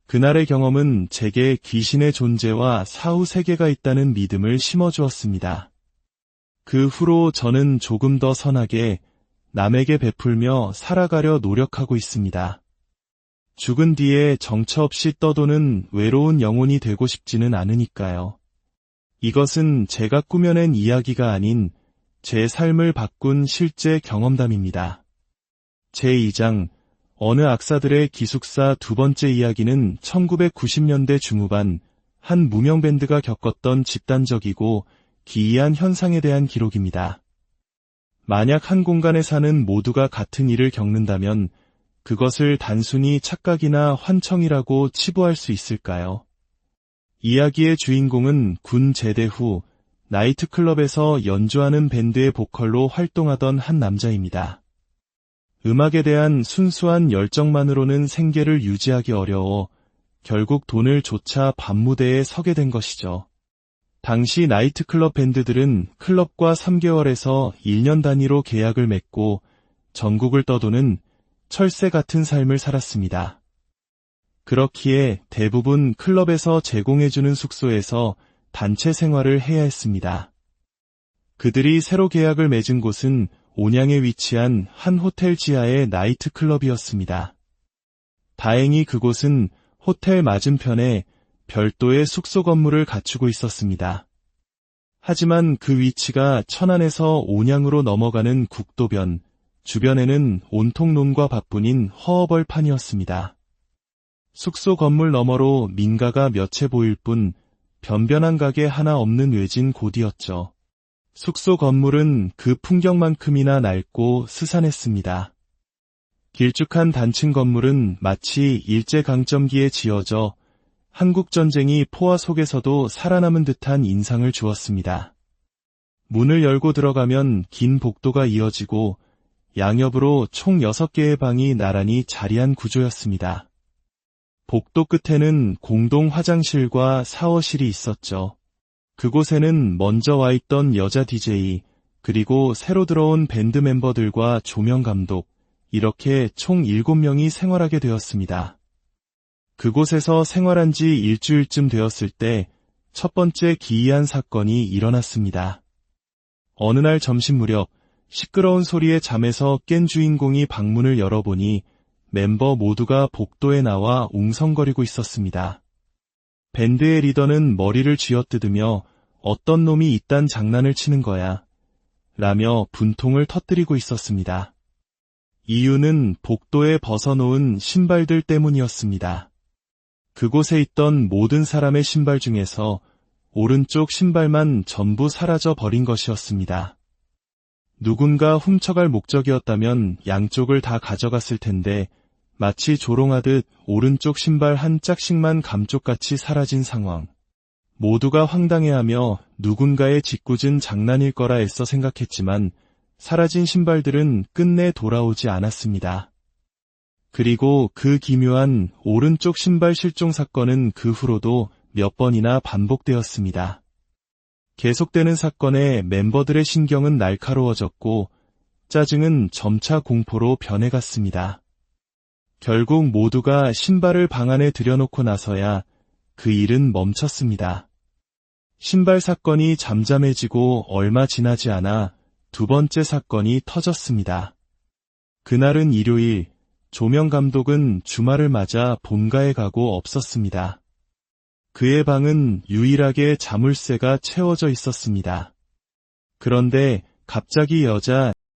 그날의 경험은 제게 귀신의 존재와 사후 세계가 있다는 믿음을 심어주었습니다. 그 후로 저는 조금 더 선하게 남에게 베풀며 살아가려 노력하고 있습니다. 죽은 뒤에 정처 없이 떠도는 외로운 영혼이 되고 싶지는 않으니까요. 이것은 제가 꾸며낸 이야기가 아닌 제 삶을 바꾼 실제 경험담입니다. 제2장 어느 악사들의 기숙사 두 번째 이야기는 1990년대 중후반 한 무명 밴드가 겪었던 집단적이고 기이한 현상에 대한 기록입니다. 만약 한 공간에 사는 모두가 같은 일을 겪는다면 그것을 단순히 착각이나 환청이라고 치부할 수 있을까요? 이야기의 주인공은 군 제대 후 나이트클럽에서 연주하는 밴드의 보컬로 활동하던 한 남자입니다. 음악에 대한 순수한 열정만으로는 생계를 유지하기 어려워 결국 돈을 쫓아 밤무대에 서게 된 것이죠. 당시 나이트클럽 밴드들은 클럽과 3개월에서 1년 단위로 계약을 맺고 전국을 떠도는 철새 같은 삶을 살았습니다. 그렇기에 대부분 클럽에서 제공해주는 숙소에서 단체 생활을 해야 했습니다. 그들이 새로 계약을 맺은 곳은 온양에 위치한 한 호텔 지하의 나이트클럽이었습니다. 다행히 그곳은 호텔 맞은편에 별도의 숙소 건물을 갖추고 있었습니다. 하지만 그 위치가 천안에서 온양으로 넘어가는 국도변, 주변에는 온통 논과 밭뿐인 허허벌판이었습니다. 숙소 건물 너머로 민가가 몇 채 보일 뿐 변변한 가게 하나 없는 외진 곳이었죠. 숙소 건물은 그 풍경만큼이나 낡고 스산했습니다. 길쭉한 단층 건물은 마치 일제강점기에 지어져 한국전쟁이 포화 속에서도 살아남은 듯한 인상을 주었습니다. 문을 열고 들어가면 긴 복도가 이어지고 양옆으로 총 6개의 방이 나란히 자리한 구조였습니다. 복도 끝에는 공동 화장실과 샤워실이 있었죠. 그곳에는 먼저 와 있던 여자 DJ, 그리고 새로 들어온 밴드 멤버들과 조명 감독, 이렇게 총 7명이 생활하게 되었습니다. 그곳에서 생활한 지 일주일쯤 되었을 때 첫 번째 기이한 사건이 일어났습니다. 어느 날 점심 무렵 시끄러운 소리에 잠에서 깬 주인공이 방문을 열어보니 멤버 모두가 복도에 나와 웅성거리고 있었습니다. 밴드의 리더는 머리를 쥐어뜯으며 어떤 놈이 이딴 장난을 치는 거야 라며 분통을 터뜨리고 있었습니다. 이유는 복도에 벗어놓은 신발들 때문이었습니다. 그곳에 있던 모든 사람의 신발 중에서 오른쪽 신발만 전부 사라져 버린 것이었습니다. 누군가 훔쳐갈 목적이었다면 양쪽을 다 가져갔을 텐데 마치 조롱하듯 오른쪽 신발 한 짝씩만 감쪽같이 사라진 상황. 모두가 황당해하며 누군가의 짓궂은 장난일 거라 애써 생각했지만 사라진 신발들은 끝내 돌아오지 않았습니다. 그리고 그 기묘한 오른쪽 신발 실종 사건은 그 후로도 몇 번이나 반복되었습니다. 계속되는 사건에 멤버들의 신경은 날카로워졌고 짜증은 점차 공포로 변해갔습니다. 결국 모두가 신발을 방 안에 들여놓고 나서야 그 일은 멈췄습니다. 신발 사건이 잠잠해지고 얼마 지나지 않아 두 번째 사건이 터졌습니다. 그날은 일요일, 조명 감독은 주말을 맞아 본가에 가고 없었습니다. 그의 방은 유일하게 자물쇠가 채워져 있었습니다. 그런데 갑자기 여자